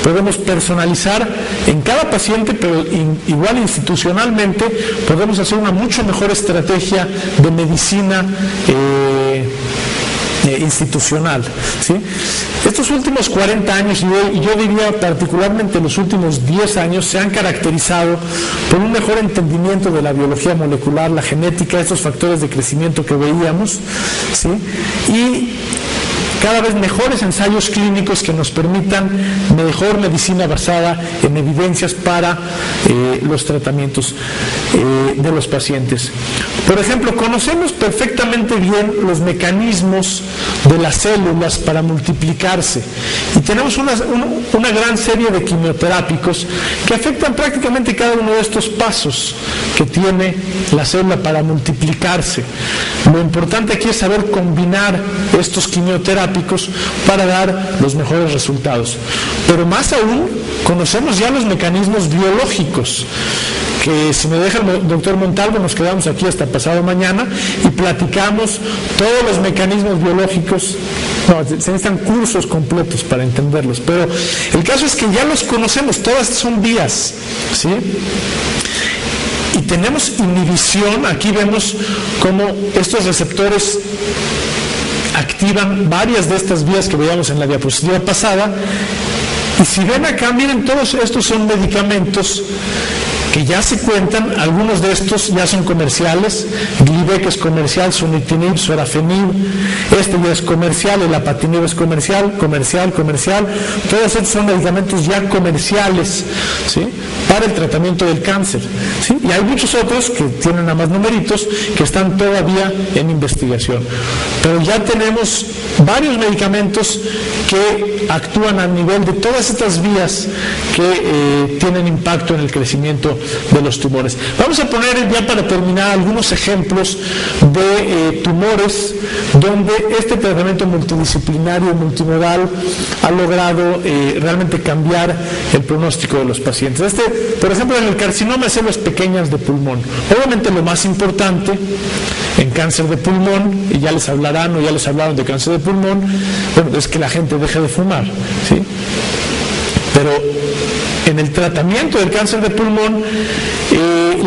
podemos personalizar en cada paciente, pero igual institucionalmente podemos hacer una mucho mejor estrategia de medicina institucional, ¿sí? Estos últimos 40 años, y yo diría particularmente los últimos 10 años, se han caracterizado por un mejor entendimiento de la biología molecular, la genética, estos factores de crecimiento que veíamos, ¿sí? Y cada vez mejores ensayos clínicos que nos permitan mejor medicina basada en evidencias para los tratamientos de los pacientes. Por ejemplo, conocemos perfectamente bien los mecanismos de las células para multiplicarse, y tenemos una gran serie de quimioterápicos que afectan prácticamente cada uno de estos pasos que tiene la célula para multiplicarse. Lo importante aquí es saber combinar estos quimioterápicos para dar los mejores resultados. Pero más aún, conocemos ya los mecanismos biológicos, que si me deja el doctor Montalvo nos quedamos aquí hasta pasado mañana y platicamos todos los mecanismos biológicos. No, se necesitan cursos completos para entenderlos, pero el caso es que ya los conocemos, todas son vías, ¿sí? Y tenemos inhibición. Aquí vemos cómo estos receptores activan varias de estas vías que veíamos en la diapositiva pasada. Y si ven acá, miren, todos estos son medicamentos que ya se cuentan. Algunos de estos ya son comerciales. Glivec es comercial, sunitinib, sorafenib, este ya es comercial, el apatinib es comercial. Todos estos son medicamentos ya comerciales, ¿sí?, para el tratamiento del cáncer, ¿sí? Y hay muchos otros que tienen nada más numeritos que están todavía en investigación. Pero ya tenemos varios medicamentos que actúan a nivel de todas todas estas vías que tienen impacto en el crecimiento de los tumores. Vamos a poner ya para terminar algunos ejemplos de tumores donde este tratamiento multidisciplinario, multimodal, ha logrado realmente cambiar el pronóstico de los pacientes. Por ejemplo, en el carcinoma de células pequeñas de pulmón. Obviamente lo más importante en cáncer de pulmón, y ya les hablarán o ya les hablaron de cáncer de pulmón, bueno, es que la gente deje de fumar, ¿sí? Pero en el tratamiento del cáncer de pulmón,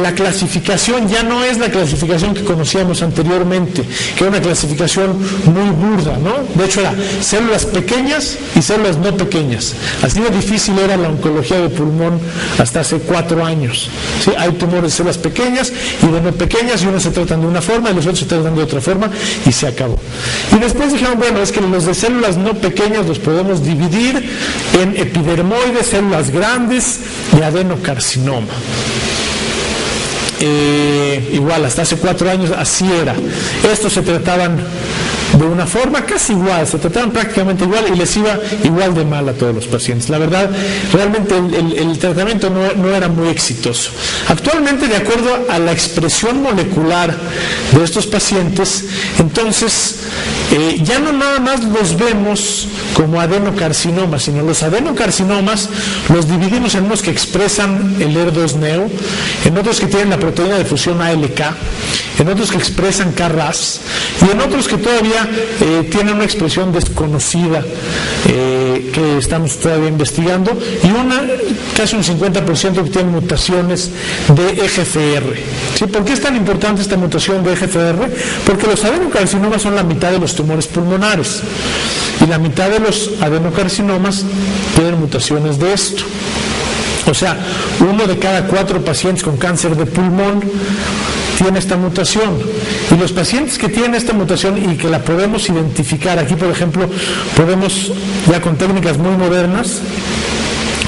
la clasificación ya no es la clasificación que conocíamos anteriormente, que era una clasificación muy burda, ¿no? De hecho era células pequeñas y células no pequeñas. Así de difícil era la oncología de pulmón hasta hace 4 años. ¿Sí? Hay tumores de células pequeñas y de no pequeñas, y unos se tratan de una forma y los otros se tratan de otra forma, y se acabó. Y después dijeron, bueno, es que los de células no pequeñas los podemos dividir en epidermoides, células grandes y adenocarcinoma. Igual, hasta hace 4 años así era. Estos se trataban de una forma casi igual, se trataban prácticamente igual y les iba igual de mal a todos los pacientes. La verdad, realmente el tratamiento no era muy exitoso. Actualmente, de acuerdo a la expresión molecular de estos pacientes, entonces ya no nada más los vemos como adenocarcinomas, sino los adenocarcinomas los dividimos en unos que expresan el HER2-neo, en otros que tienen la proteína de fusión ALK, en otros que expresan KRAS y en otros que todavía tienen una expresión desconocida que estamos todavía investigando, y casi un 50% que tienen mutaciones de EGFR. ¿Sí? ¿Por qué es tan importante esta mutación de EGFR? Porque los adenocarcinomas son la mitad de los tumores pulmonares y la mitad de los adenocarcinomas tienen mutaciones de esto. O sea, 1 de cada 4 pacientes con cáncer de pulmón tiene esta mutación. Y los pacientes que tienen esta mutación y que la podemos identificar, aquí por ejemplo, podemos, ya con técnicas muy modernas,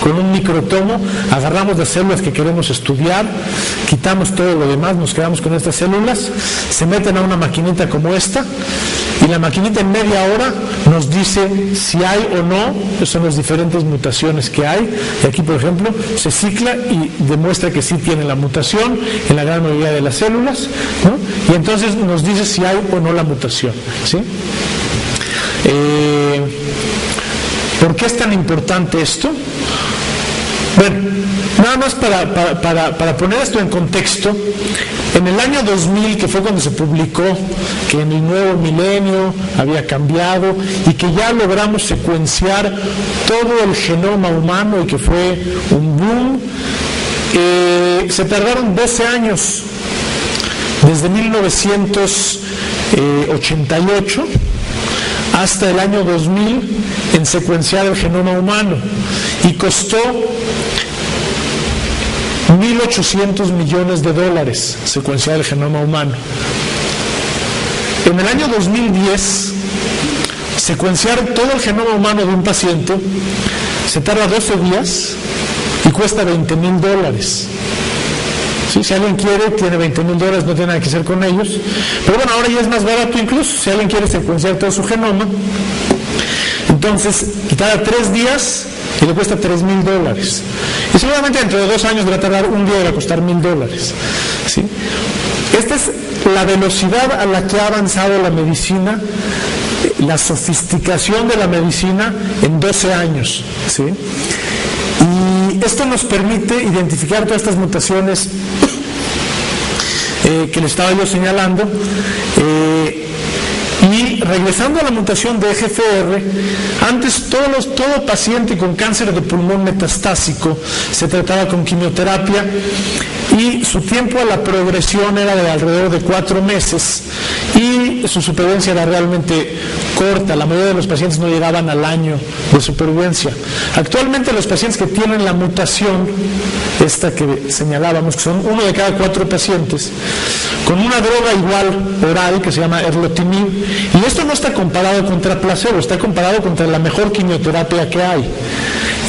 con un microtomo, agarramos las células que queremos estudiar, quitamos todo lo demás, nos quedamos con estas células, se meten a una maquinita como esta, y la maquinita en media hora nos dice si hay o no, son las diferentes mutaciones que hay, y aquí por ejemplo se cicla y demuestra que sí tiene la mutación en la gran mayoría de las células, ¿no? Y entonces nos dice si hay o no la mutación, ¿sí? ¿Por qué es tan importante esto? Bueno, nada más para poner esto en contexto, en el año 2000, que fue cuando se publicó que en el nuevo milenio había cambiado y que ya logramos secuenciar todo el genoma humano y que fue un boom, se tardaron 12 años, desde 1988 hasta el año 2000 en secuenciar el genoma humano, y costó $1.800 millones secuenciar el genoma humano. En el año 2010, secuenciar todo el genoma humano de un paciente se tarda 12 días y cuesta $20,000. ¿Sí? Si alguien quiere, tiene $20,000, no tiene nada que hacer con ellos. Pero bueno, ahora ya es más barato incluso, si alguien quiere secuenciar todo su genoma. Entonces, tarda 3 días y le cuesta $3,000. Y seguramente dentro de 2 años va a tardar un día y va a costar $1,000. ¿Sí? Esta es la velocidad a la que ha avanzado la medicina, la sofisticación de la medicina en 12 años. ¿Sí? Y esto nos permite identificar todas estas mutaciones que le estaba yo señalando. Y regresando a la mutación de EGFR, antes todo paciente con cáncer de pulmón metastásico se trataba con quimioterapia y su tiempo a la progresión era de alrededor de 4 meses y su supervivencia era realmente corta. La mayoría de los pacientes no llegaban al año de supervivencia. Actualmente los pacientes que tienen la mutación, esta que señalábamos, que son 1 de cada 4 pacientes, con una droga igual oral que se llama erlotinib, y esto no está comparado contra placebo, está comparado contra la mejor quimioterapia que hay.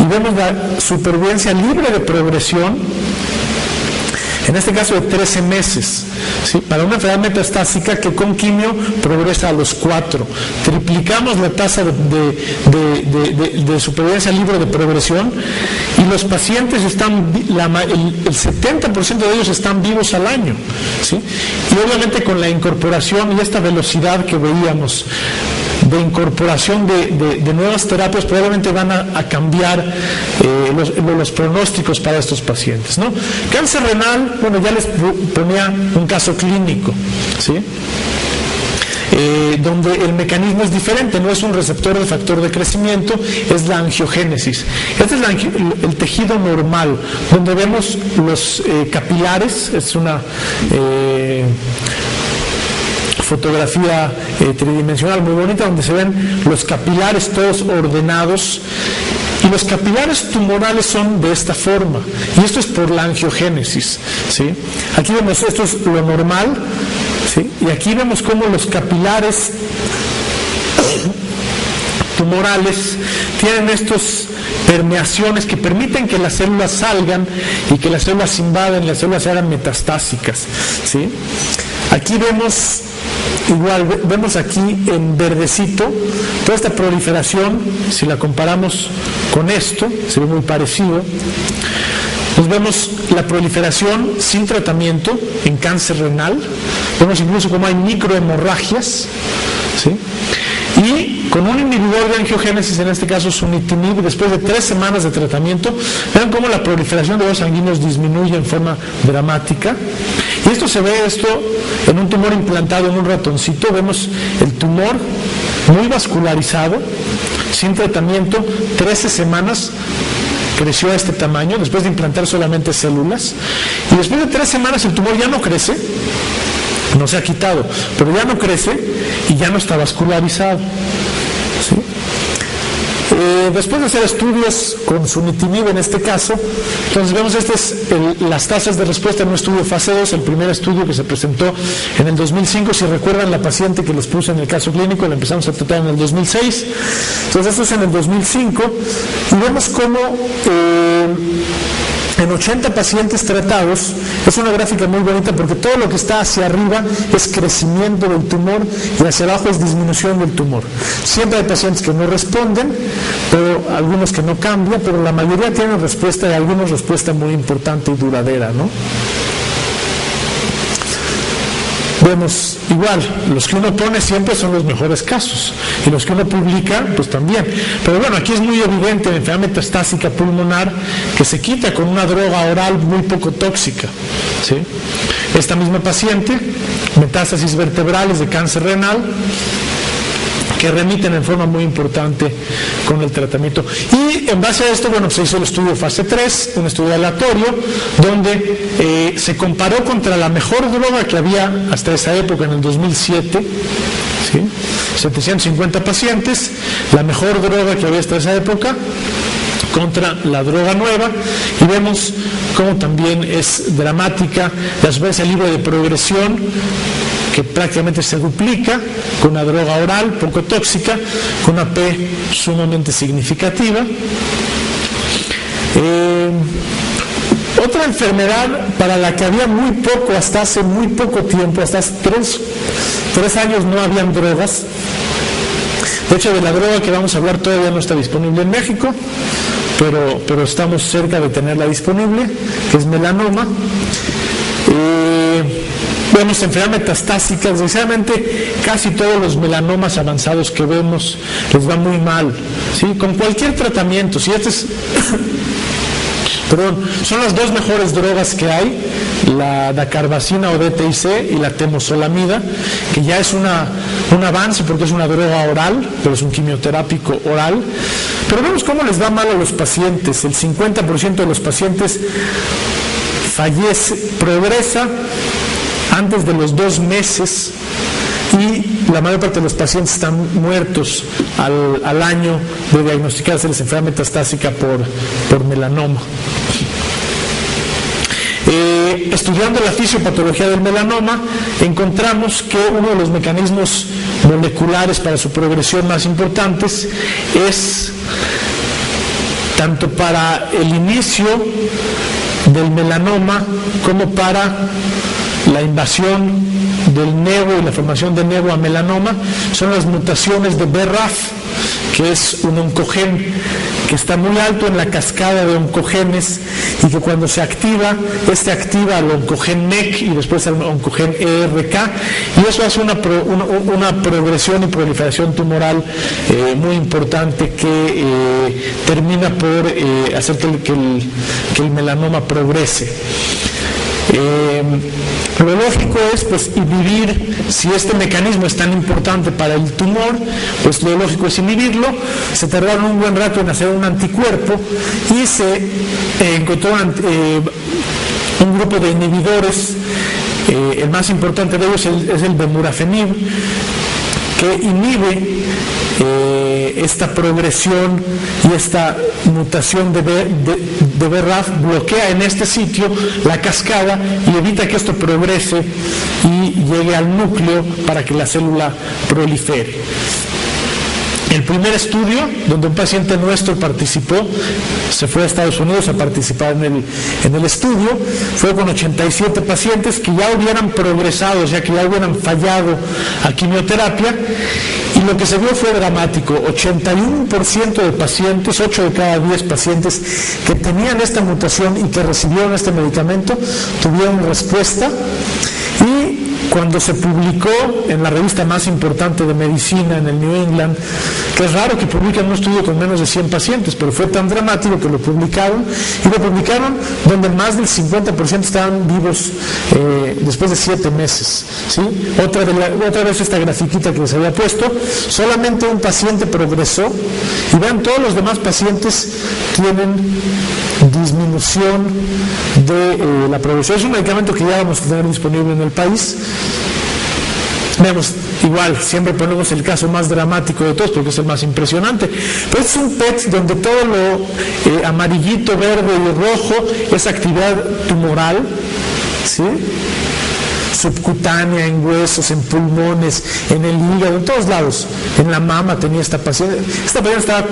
Y vemos la supervivencia libre de progresión en este caso de 13 meses, ¿sí? Para una enfermedad metastásica que con quimio progresa a los 4. Triplicamos la tasa de supervivencia libre de progresión, y los pacientes están, el 70% de ellos están vivos al año, ¿sí? Y obviamente con la incorporación y esta velocidad que veíamos de incorporación de nuevas terapias, probablemente van a cambiar los pronósticos para estos pacientes, ¿no? Cáncer renal, bueno, ya les ponía un caso clínico, ¿sí? Donde el mecanismo es diferente, no es un receptor de factor de crecimiento, es la angiogénesis. Este es el tejido normal, donde vemos los capilares, es una fotografía tridimensional muy bonita, donde se ven los capilares todos ordenados, y los capilares tumorales son de esta forma, y esto es por la angiogénesis, ¿sí? Aquí vemos, esto es lo normal, ¿sí? Y aquí vemos cómo los capilares tumorales tienen estas permeaciones que permiten que las células salgan y que las células invaden y las células se hagan metastásicas, ¿sí? Aquí vemos, igual, vemos aquí en verdecito toda esta proliferación. Si la comparamos con esto, se ve muy parecido. Pues vemos la proliferación sin tratamiento en cáncer renal, vemos incluso cómo hay microhemorragias, ¿sí? Y con un inhibidor de angiogénesis, en este caso sunitinib, después de 3 semanas de tratamiento, vean cómo la proliferación de vasos sanguíneos disminuye en forma dramática. Y esto se ve en un tumor implantado en un ratoncito. Vemos el tumor muy vascularizado, sin tratamiento, 13 semanas, creció a este tamaño, después de implantar solamente células. Y después de 3 semanas el tumor ya no crece, no se ha quitado, pero ya no crece y ya no está vascularizado, ¿sí? Después de hacer estudios con sunitinib en este caso, entonces vemos las tasas de respuesta en un estudio fase 2, el primer estudio que se presentó en el 2005, si recuerdan la paciente que les puse en el caso clínico, la empezamos a tratar en el 2006, entonces esto es en el 2005, y vemos cómo en 80 pacientes tratados, es una gráfica muy bonita porque todo lo que está hacia arriba es crecimiento del tumor y hacia abajo es disminución del tumor. Siempre hay pacientes que no responden, pero algunos que no cambian, pero la mayoría tienen respuesta, y algunos respuesta muy importante y duradera, ¿no? Vemos igual, los que uno pone siempre son los mejores casos, y los que uno publica, pues también. Pero bueno, aquí es muy evidente la enfermedad metastásica pulmonar que se quita con una droga oral muy poco tóxica, ¿sí? Esta misma paciente, metástasis vertebrales de cáncer renal, que remiten en forma muy importante con el tratamiento. Y en base a esto, bueno, se hizo el estudio fase 3, un estudio aleatorio, donde se comparó contra la mejor droga que había hasta esa época, en el 2007, ¿sí? 750 pacientes, la mejor droga que había hasta esa época, contra la droga nueva, y vemos cómo también es dramática la supervivencia libre de progresión, que prácticamente se duplica con una droga oral poco tóxica, con una P sumamente significativa. Otra enfermedad para la que había muy poco, hasta hace muy poco tiempo, hasta hace 3 años no habían drogas. De hecho, de la droga que vamos a hablar todavía no está disponible en México, pero estamos cerca de tenerla disponible, que es melanoma. Vemos enfermedad metastásica, desgraciadamente casi todos los melanomas avanzados que vemos les va muy mal, ¿sí? Con cualquier tratamiento, si son las 2 mejores drogas que hay, la dacarbazina o DTIC y la temozolamida, que ya es un avance porque es una droga oral, pero es un quimioterápico oral. Pero vemos cómo les va mal a los pacientes. El 50% de los pacientes progresa antes de los 2 meses, y la mayor parte de los pacientes están muertos al año de diagnosticarse la enfermedad metastásica por melanoma. Estudiando la fisiopatología del melanoma, encontramos que uno de los mecanismos moleculares para su progresión más importantes es, tanto para el inicio del melanoma como para la invasión del nevo y la formación de nevo a melanoma son las mutaciones de BRAF, que es un oncogen que está muy alto en la cascada de oncogenes y que cuando se activa, activa al oncogen MEC y después al oncogen ERK, y eso hace una progresión y proliferación tumoral muy importante que termina por hacer que el melanoma progrese. Lo lógico es pues inhibir, si este mecanismo es tan importante para el tumor, pues lo lógico es inhibirlo. Se tardaron un buen rato en hacer un anticuerpo y se encontró un grupo de inhibidores, el más importante de ellos es el bemurafenib, que inhibe esta progresión y esta mutación de BRAF, bloquea en este sitio la cascada y evita que esto progrese y llegue al núcleo para que la célula prolifere. El primer estudio, donde un paciente nuestro participó, se fue a Estados Unidos a participar en el estudio, fue con 87 pacientes que ya hubieran progresado, o sea, que ya hubieran fallado a quimioterapia, y lo que se vio fue dramático. 81% de pacientes, 8 de cada 10 pacientes que tenían esta mutación y que recibieron este medicamento, tuvieron respuesta. Y cuando se publicó en la revista más importante de medicina, en el New England, que es raro que publiquen un estudio con menos de 100 pacientes, pero fue tan dramático que lo publicaron, y lo publicaron donde más del 50% estaban vivos después de 7 meses. ¿Sí? Otra vez esta grafiquita que les había puesto, solamente un paciente progresó, y vean, todos los demás pacientes tienen disminución de la progresión. Es un medicamento que ya vamos a tener disponible en el país. Vemos, igual, siempre ponemos el caso más dramático de todos porque es el más impresionante, pero es un PET donde todo lo amarillito, verde y rojo es actividad tumoral, ¿sí? Subcutánea, en huesos, en pulmones, en el hígado, en todos lados. En la mama tenía esta paciente. Esta paciente estaba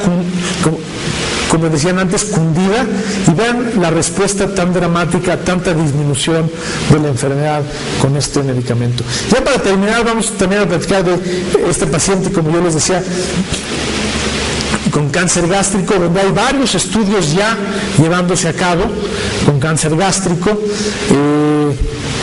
como decían antes, cundida, y vean la respuesta tan dramática, tanta disminución de la enfermedad con este medicamento. Ya para terminar, vamos también a platicar de este paciente, como yo les decía, con cáncer gástrico, donde hay varios estudios ya llevándose a cabo con cáncer gástrico,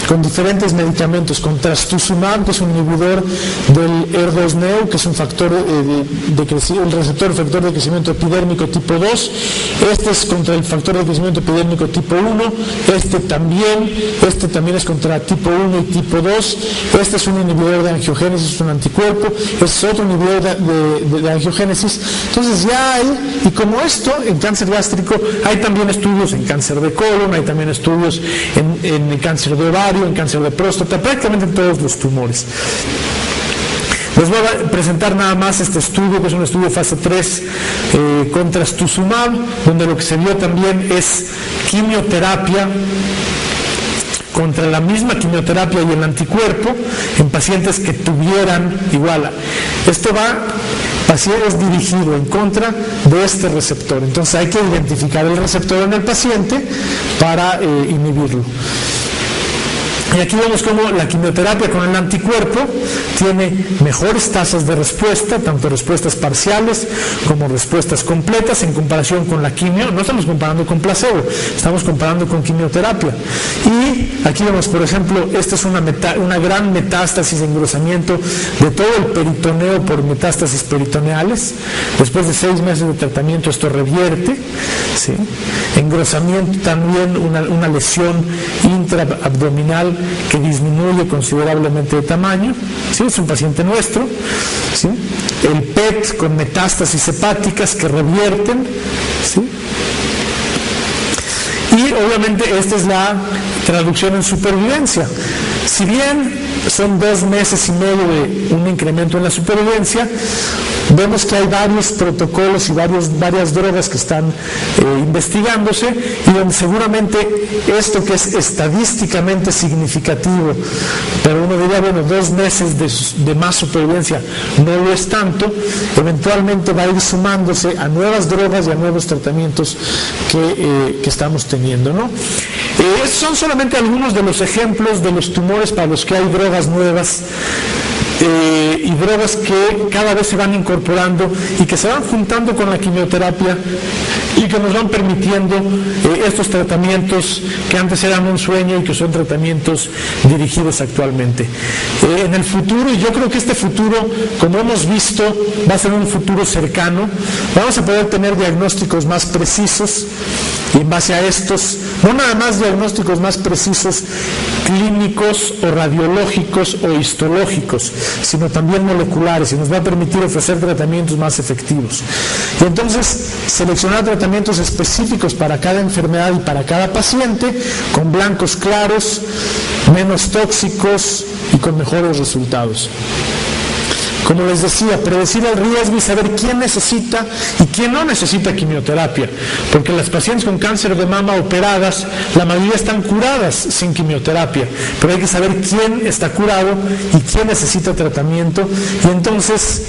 con diferentes medicamentos, con trastuzumab, que es un inhibidor del HER2-Neu, que es un factor el receptor factor de crecimiento epidérmico tipo 2, este es contra el factor de crecimiento epidérmico tipo 1, este también es contra tipo 1 y tipo 2, este es un inhibidor de angiogénesis, es un anticuerpo, este es otro inhibidor de angiogénesis. Entonces ya hay, y como esto, en cáncer gástrico, hay también estudios en cáncer de colon, hay también estudios en cáncer de ovario, en cáncer de próstata, prácticamente en todos los tumores. Les voy a presentar nada más este estudio, que es un estudio fase 3 con trastuzumab, donde lo que se vio también es quimioterapia contra la misma quimioterapia y el anticuerpo en pacientes que tuvieran igual. Esto es dirigido en contra de este receptor. Entonces hay que identificar el receptor en el paciente para inhibirlo. Y aquí vemos cómo la quimioterapia con el anticuerpo tiene mejores tasas de respuesta, tanto respuestas parciales como respuestas completas en comparación con la quimio. No estamos comparando con placebo, estamos comparando con quimioterapia. Y aquí vemos, por ejemplo, esta es una gran metástasis, engrosamiento de todo el peritoneo por metástasis peritoneales. Después de 6 meses de tratamiento esto revierte, ¿sí? Engrosamiento también, una lesión intraabdominal que disminuye considerablemente de tamaño, ¿sí? Es un paciente nuestro, ¿sí? El PET con metástasis hepáticas que revierten, ¿sí? Y obviamente esta es la traducción en supervivencia. Si bien son 2 meses y medio de un incremento en la supervivencia, vemos que hay varios protocolos y varias drogas que están investigándose, y donde seguramente esto que es estadísticamente significativo, pero uno diría, bueno, 2 meses de más supervivencia no lo es tanto, eventualmente va a ir sumándose a nuevas drogas y a nuevos tratamientos que estamos teniendo, ¿no? Estos son solamente algunos de los ejemplos de los tumores para los que hay drogas nuevas y drogas que cada vez se van incorporando y que se van juntando con la quimioterapia y que nos van permitiendo estos tratamientos que antes eran un sueño y que son tratamientos dirigidos actualmente. En el futuro, y yo creo que este futuro, como hemos visto, va a ser un futuro cercano, vamos a poder tener diagnósticos más precisos y en base a estos, no nada más diagnósticos más precisos clínicos o radiológicos o histológicos, sino también moleculares, y nos va a permitir ofrecer tratamientos más efectivos. Y entonces seleccionar tratamientos específicos para cada enfermedad y para cada paciente, con blancos claros, menos tóxicos y con mejores resultados. Como les decía, predecir el riesgo y saber quién necesita y quién no necesita quimioterapia, porque las pacientes con cáncer de mama operadas, la mayoría están curadas sin quimioterapia, pero hay que saber quién está curado y quién necesita tratamiento, y entonces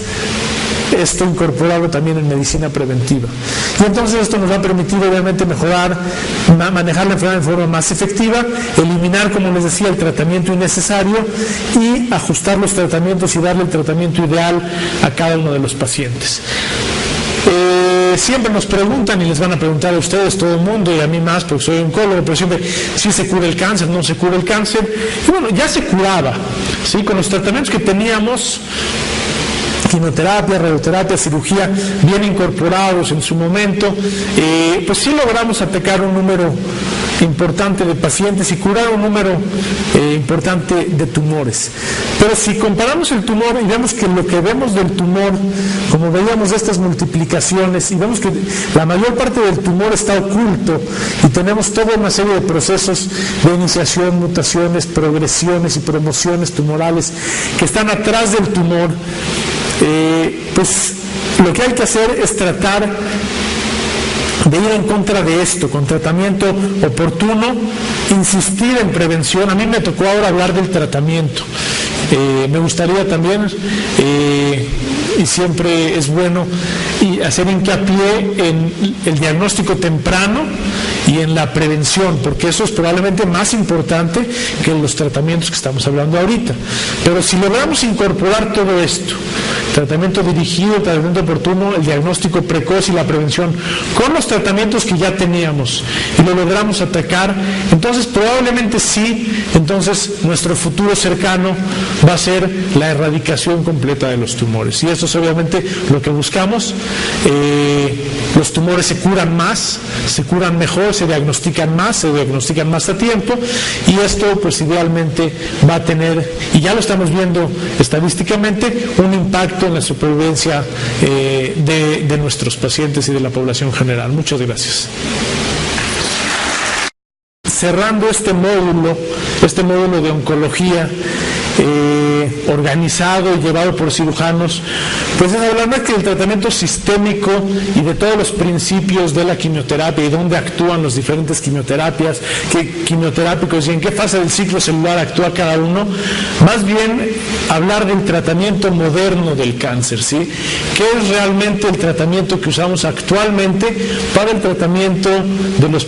esto incorporado también en medicina preventiva. Y entonces esto nos va a permitir obviamente mejorar, manejar la enfermedad de forma más efectiva, eliminar, como les decía, el tratamiento innecesario y ajustar los tratamientos y darle el tratamiento ideal a cada uno de los pacientes. Siempre nos preguntan y les van a preguntar a ustedes, todo el mundo, y a mí más porque soy oncólogo, pero siempre, si se cura el cáncer, no se cura el cáncer. Y bueno, ya se curaba, ¿sí? Con los tratamientos que teníamos, quimioterapia, radioterapia, cirugía, bien incorporados en su momento, pues sí logramos atacar un número importante de pacientes y curar un número importante de tumores. Pero si comparamos el tumor y vemos que lo que vemos del tumor, como veíamos de estas multiplicaciones, y vemos que la mayor parte del tumor está oculto y tenemos toda una serie de procesos de iniciación, mutaciones, progresiones y promociones tumorales que están atrás del tumor, pues lo que hay que hacer es tratar de ir en contra de esto, con tratamiento oportuno, insistir en prevención. A mí me tocó ahora hablar del tratamiento. Me gustaría también, y siempre es bueno, y hacer hincapié en el diagnóstico temprano y en la prevención, porque eso es probablemente más importante que los tratamientos que estamos hablando ahorita. Pero si logramos incorporar todo esto, tratamiento dirigido, tratamiento oportuno, el diagnóstico precoz y la prevención, con los tratamientos que ya teníamos, y lo logramos atacar, entonces probablemente sí, entonces nuestro futuro cercano va a ser la erradicación completa de los tumores. Y eso es obviamente lo que buscamos. Los tumores se curan más, se curan mejor, se diagnostican más a tiempo, y esto pues idealmente va a tener, y ya lo estamos viendo estadísticamente, un impacto en la supervivencia de nuestros pacientes y de la población general. Muchas gracias. Cerrando este módulo de oncología, organizado y llevado por cirujanos, pues es hablar más que del tratamiento sistémico y de todos los principios de la quimioterapia y dónde actúan los diferentes quimioterapias, qué quimioterápicos y en qué fase del ciclo celular actúa cada uno. Más bien hablar del tratamiento moderno del cáncer, ¿sí? ¿Qué es realmente el tratamiento que usamos actualmente para el tratamiento de los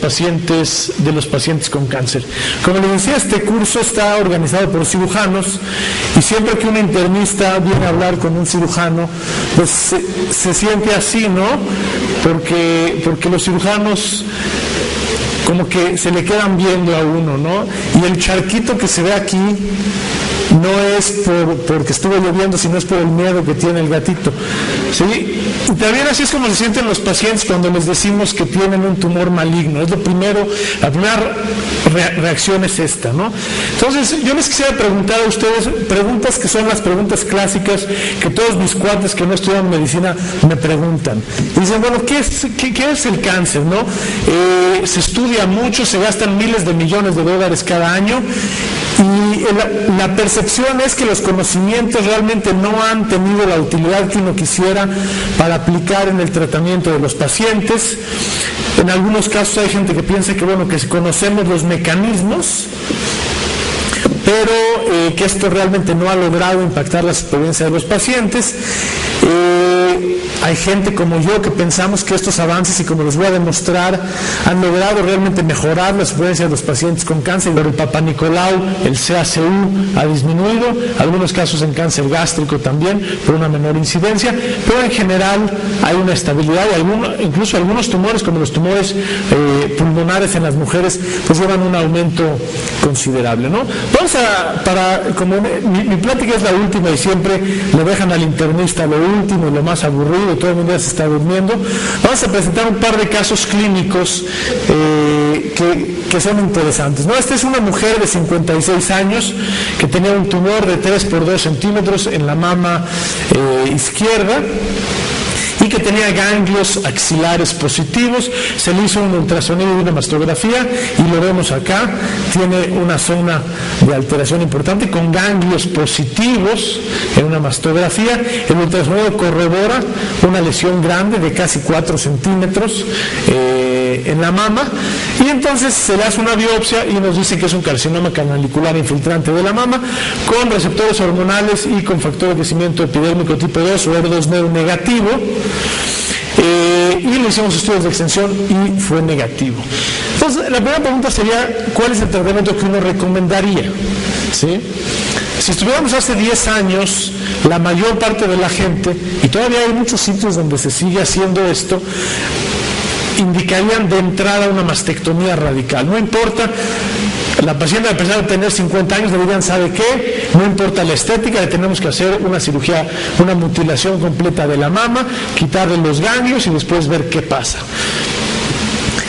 pacientes con cáncer? Como les decía, este curso está organizado por cirujanos, y siempre que un internista viene a hablar con un cirujano, pues se siente así, ¿no? Porque los cirujanos como que se le quedan viendo a uno, ¿no? Y el charquito que se ve aquí no es porque estuvo lloviendo, sino es por el miedo que tiene el gatito, ¿sí? Y también así es como se sienten los pacientes cuando les decimos que tienen un tumor maligno. Es la primera reacción es esta, ¿no? Entonces, yo les quisiera preguntar a ustedes preguntas que son las preguntas clásicas que todos mis cuates que no estudian medicina me preguntan. Y dicen, bueno, ¿qué es el cáncer, no? Se estudia mucho, se gastan miles de millones de dólares cada año, y la percepción es que los conocimientos realmente no han tenido la utilidad que uno quisiera para aplicar en el tratamiento de los pacientes. En algunos casos hay gente que piensa que, bueno, que conocemos los mecanismos, pero que esto realmente no ha logrado impactar la supervivencia de los pacientes. hay gente como yo que pensamos que estos avances, y como les voy a demostrar, han logrado realmente mejorar la supervivencia de los pacientes con cáncer. Pero el Papa Nicolau, el CACU ha disminuido, algunos casos en cáncer gástrico también, por una menor incidencia, pero en general hay una estabilidad, y incluso algunos tumores, como los tumores pulmonares en las mujeres, pues llevan un aumento considerable, ¿no? Vamos como mi plática es la última y siempre le dejan al internista lo último, lo más aburrido, todo el mundo ya se está durmiendo. Vamos a presentar un par de casos clínicos que son interesantes, ¿no? Esta es una mujer de 56 años que tenía un tumor de 3 por 2 centímetros en la mama izquierda, y que tenía ganglios axilares positivos. Se le hizo un ultrasonido y una mastografía, y lo vemos acá, tiene una zona de alteración importante con ganglios positivos en una mastografía. El ultrasonido corrobora una lesión grande de casi 4 centímetros en la mama, y entonces se le hace una biopsia y nos dice que es un carcinoma canalicular infiltrante de la mama con receptores hormonales y con factor de crecimiento epidérmico tipo 2 o ER2 negativo. Y le hicimos estudios de extensión y fue negativo. Entonces, la primera pregunta sería, ¿cuál es el tratamiento que uno recomendaría? ¿Sí? Si estuviéramos hace 10 años, la mayor parte de la gente, y todavía hay muchos sitios donde se sigue haciendo esto, indicarían de entrada una mastectomía radical. No importa, la paciente a pesar de tener 50 años le dirían, ¿sabe qué? No importa la estética, le tenemos que hacer una cirugía, una mutilación completa de la mama, quitarle los ganglios y después ver qué pasa.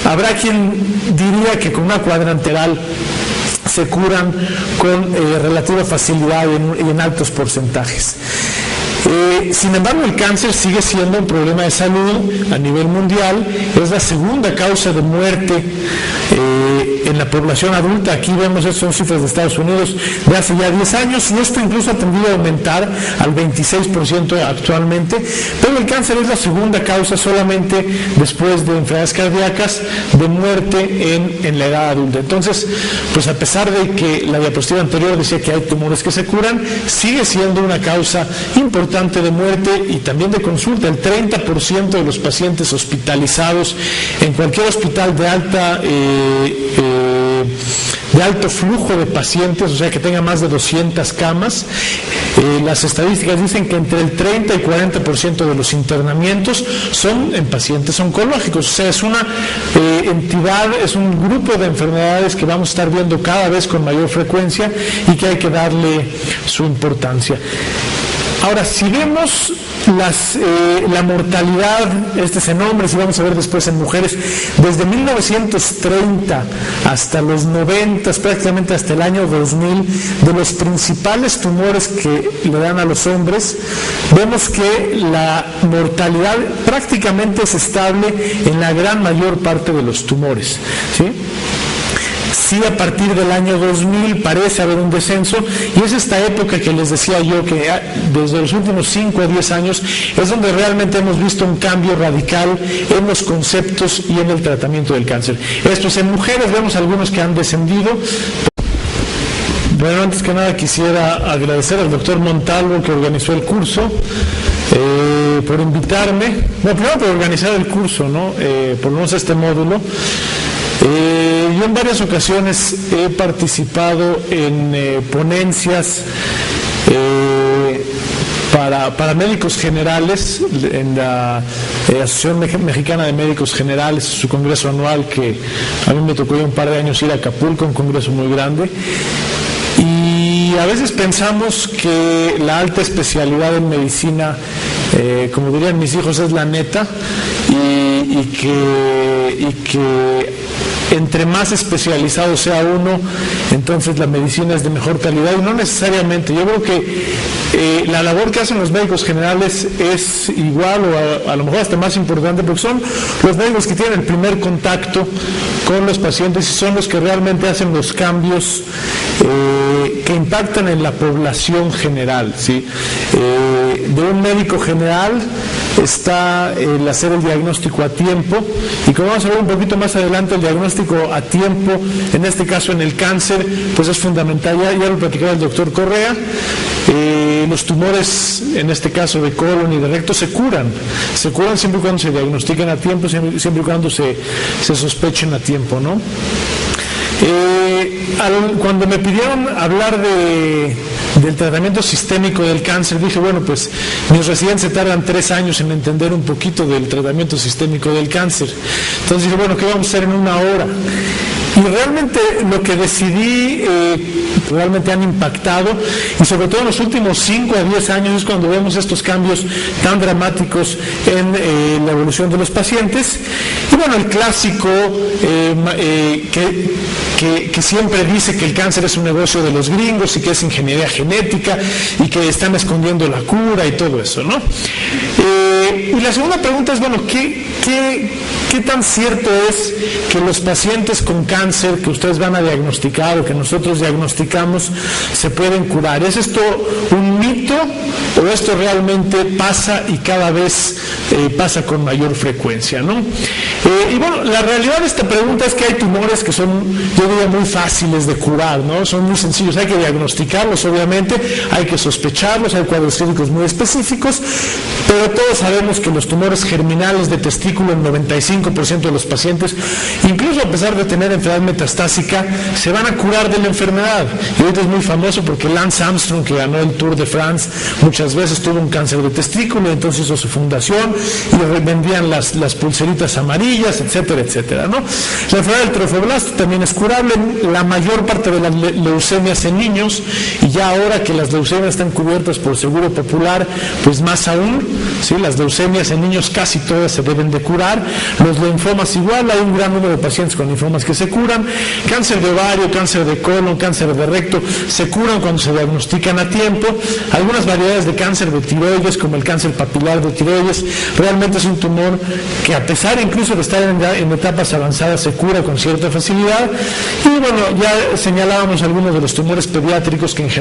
Habrá quien diría que con una cuadranteral se curan con relativa facilidad y en altos porcentajes. Sin embargo, el cáncer sigue siendo un problema de salud a nivel mundial. Es la segunda causa de muerte en la población adulta. Aquí vemos, estas son cifras de Estados Unidos de hace ya 10 años, y esto incluso ha tendido a aumentar al 26% actualmente, pero el cáncer es la segunda causa, solamente después de enfermedades cardíacas, de muerte en la edad adulta. Entonces, pues a pesar de que la diapositiva anterior decía que hay tumores que se curan, sigue siendo una causa importante de muerte y también de consulta. El 30% de los pacientes hospitalizados en cualquier hospital de alto flujo de pacientes, o sea que tenga más de 200 camas, las estadísticas dicen que entre el 30 y 40% de los internamientos son en pacientes oncológicos. O sea, es una entidad, es un grupo de enfermedades que vamos a estar viendo cada vez con mayor frecuencia y que hay que darle su importancia. Ahora, si vemos la mortalidad, este es en hombres y vamos a ver después en mujeres, desde 1930 hasta los 90, prácticamente hasta el año 2000, de los principales tumores que le dan a los hombres, vemos que la mortalidad prácticamente es estable en la gran mayor parte de los tumores, ¿sí? Sí, a partir del año 2000 parece haber un descenso, y es esta época que les decía yo que desde los últimos 5 a 10 años es donde realmente hemos visto un cambio radical en los conceptos y en el tratamiento del cáncer. Estos en mujeres vemos algunos que han descendido. Bueno, antes que nada quisiera agradecer al doctor Montalvo que organizó el curso, por invitarme, primero por organizar el curso, ¿no? Por lo menos este módulo. Yo en varias ocasiones he participado en ponencias para médicos generales en la Asociación Mexicana de Médicos Generales, su congreso anual, que a mí me tocó ya un par de años ir a Acapulco, un congreso muy grande. Y a veces pensamos que la alta especialidad en medicina, como dirían mis hijos, es la neta, y que entre más especializado sea uno, entonces la medicina es de mejor calidad, y no necesariamente. Yo creo que la labor que hacen los médicos generales es igual o a lo mejor hasta más importante, porque son los médicos que tienen el primer contacto con los pacientes y son los que realmente hacen los cambios que impactan en la población general, ¿sí? De un médico general está el hacer el diagnóstico a tiempo, y como vamos a ver un poquito más adelante, el diagnóstico a tiempo, en este caso en el cáncer, pues es fundamental. Ya lo platicaba el doctor Correa. Los tumores, en este caso de colon y de recto, se curan siempre y cuando se diagnostiquen a tiempo, siempre y cuando se sospechen a tiempo, ¿no? Cuando me pidieron hablar del tratamiento sistémico del cáncer, dije, bueno, pues mis residentes se tardan 3 años en entender un poquito del tratamiento sistémico del cáncer. Entonces dije, bueno, ¿qué vamos a hacer en 1 hora? Y realmente lo que decidí realmente han impactado, y sobre todo en los últimos 5 a 10 años es cuando vemos estos cambios tan dramáticos en la evolución de los pacientes. Y bueno, el clásico que siempre dice que el cáncer es un negocio de los gringos y que es ingeniería genética y que están escondiendo la cura y todo eso, ¿no? Y la segunda pregunta es, bueno, ¿qué tan cierto es que los pacientes con cáncer que ustedes van a diagnosticar o que nosotros diagnosticamos se pueden curar? ¿Es esto un mito o esto realmente pasa y cada vez pasa con mayor frecuencia, ¿no? Y bueno, la realidad de esta pregunta es que hay tumores que son, yo diría, muy fáciles de curar, ¿no? Son muy sencillos, hay que diagnosticarlos, obviamente, hay que sospecharlos, hay cuadros clínicos muy específicos, pero todos sabemos que los tumores germinales de testículo, el 95% de los pacientes, incluso a pesar de tener enfermedad metastásica, se van a curar de la enfermedad. Y ahorita es muy famoso porque Lance Armstrong, que ganó el Tour de France, muchas veces tuvo un cáncer de testículo, y entonces hizo su fundación y vendían las pulseritas amarillas, etcétera, etcétera, ¿no? La enfermedad del trofoblasto también es curable, la mayor parte de las leucemias en niños, y ya ahora que las leucemias están cubiertas por Seguro Popular, pues más aún, ¿sí? Las leucemias en niños casi todas se deben de curar, los linfomas igual, hay un gran número de pacientes con linfomas que se curan, cáncer de ovario, cáncer de colon, cáncer de recto, se curan cuando se diagnostican a tiempo. Algunas variedades de cáncer de tiroides, como el cáncer papilar de tiroides, realmente es un tumor que, a pesar incluso de estar en etapas avanzadas, se cura con cierta facilidad. Y bueno, ya señalábamos algunos de los tumores pediátricos que en general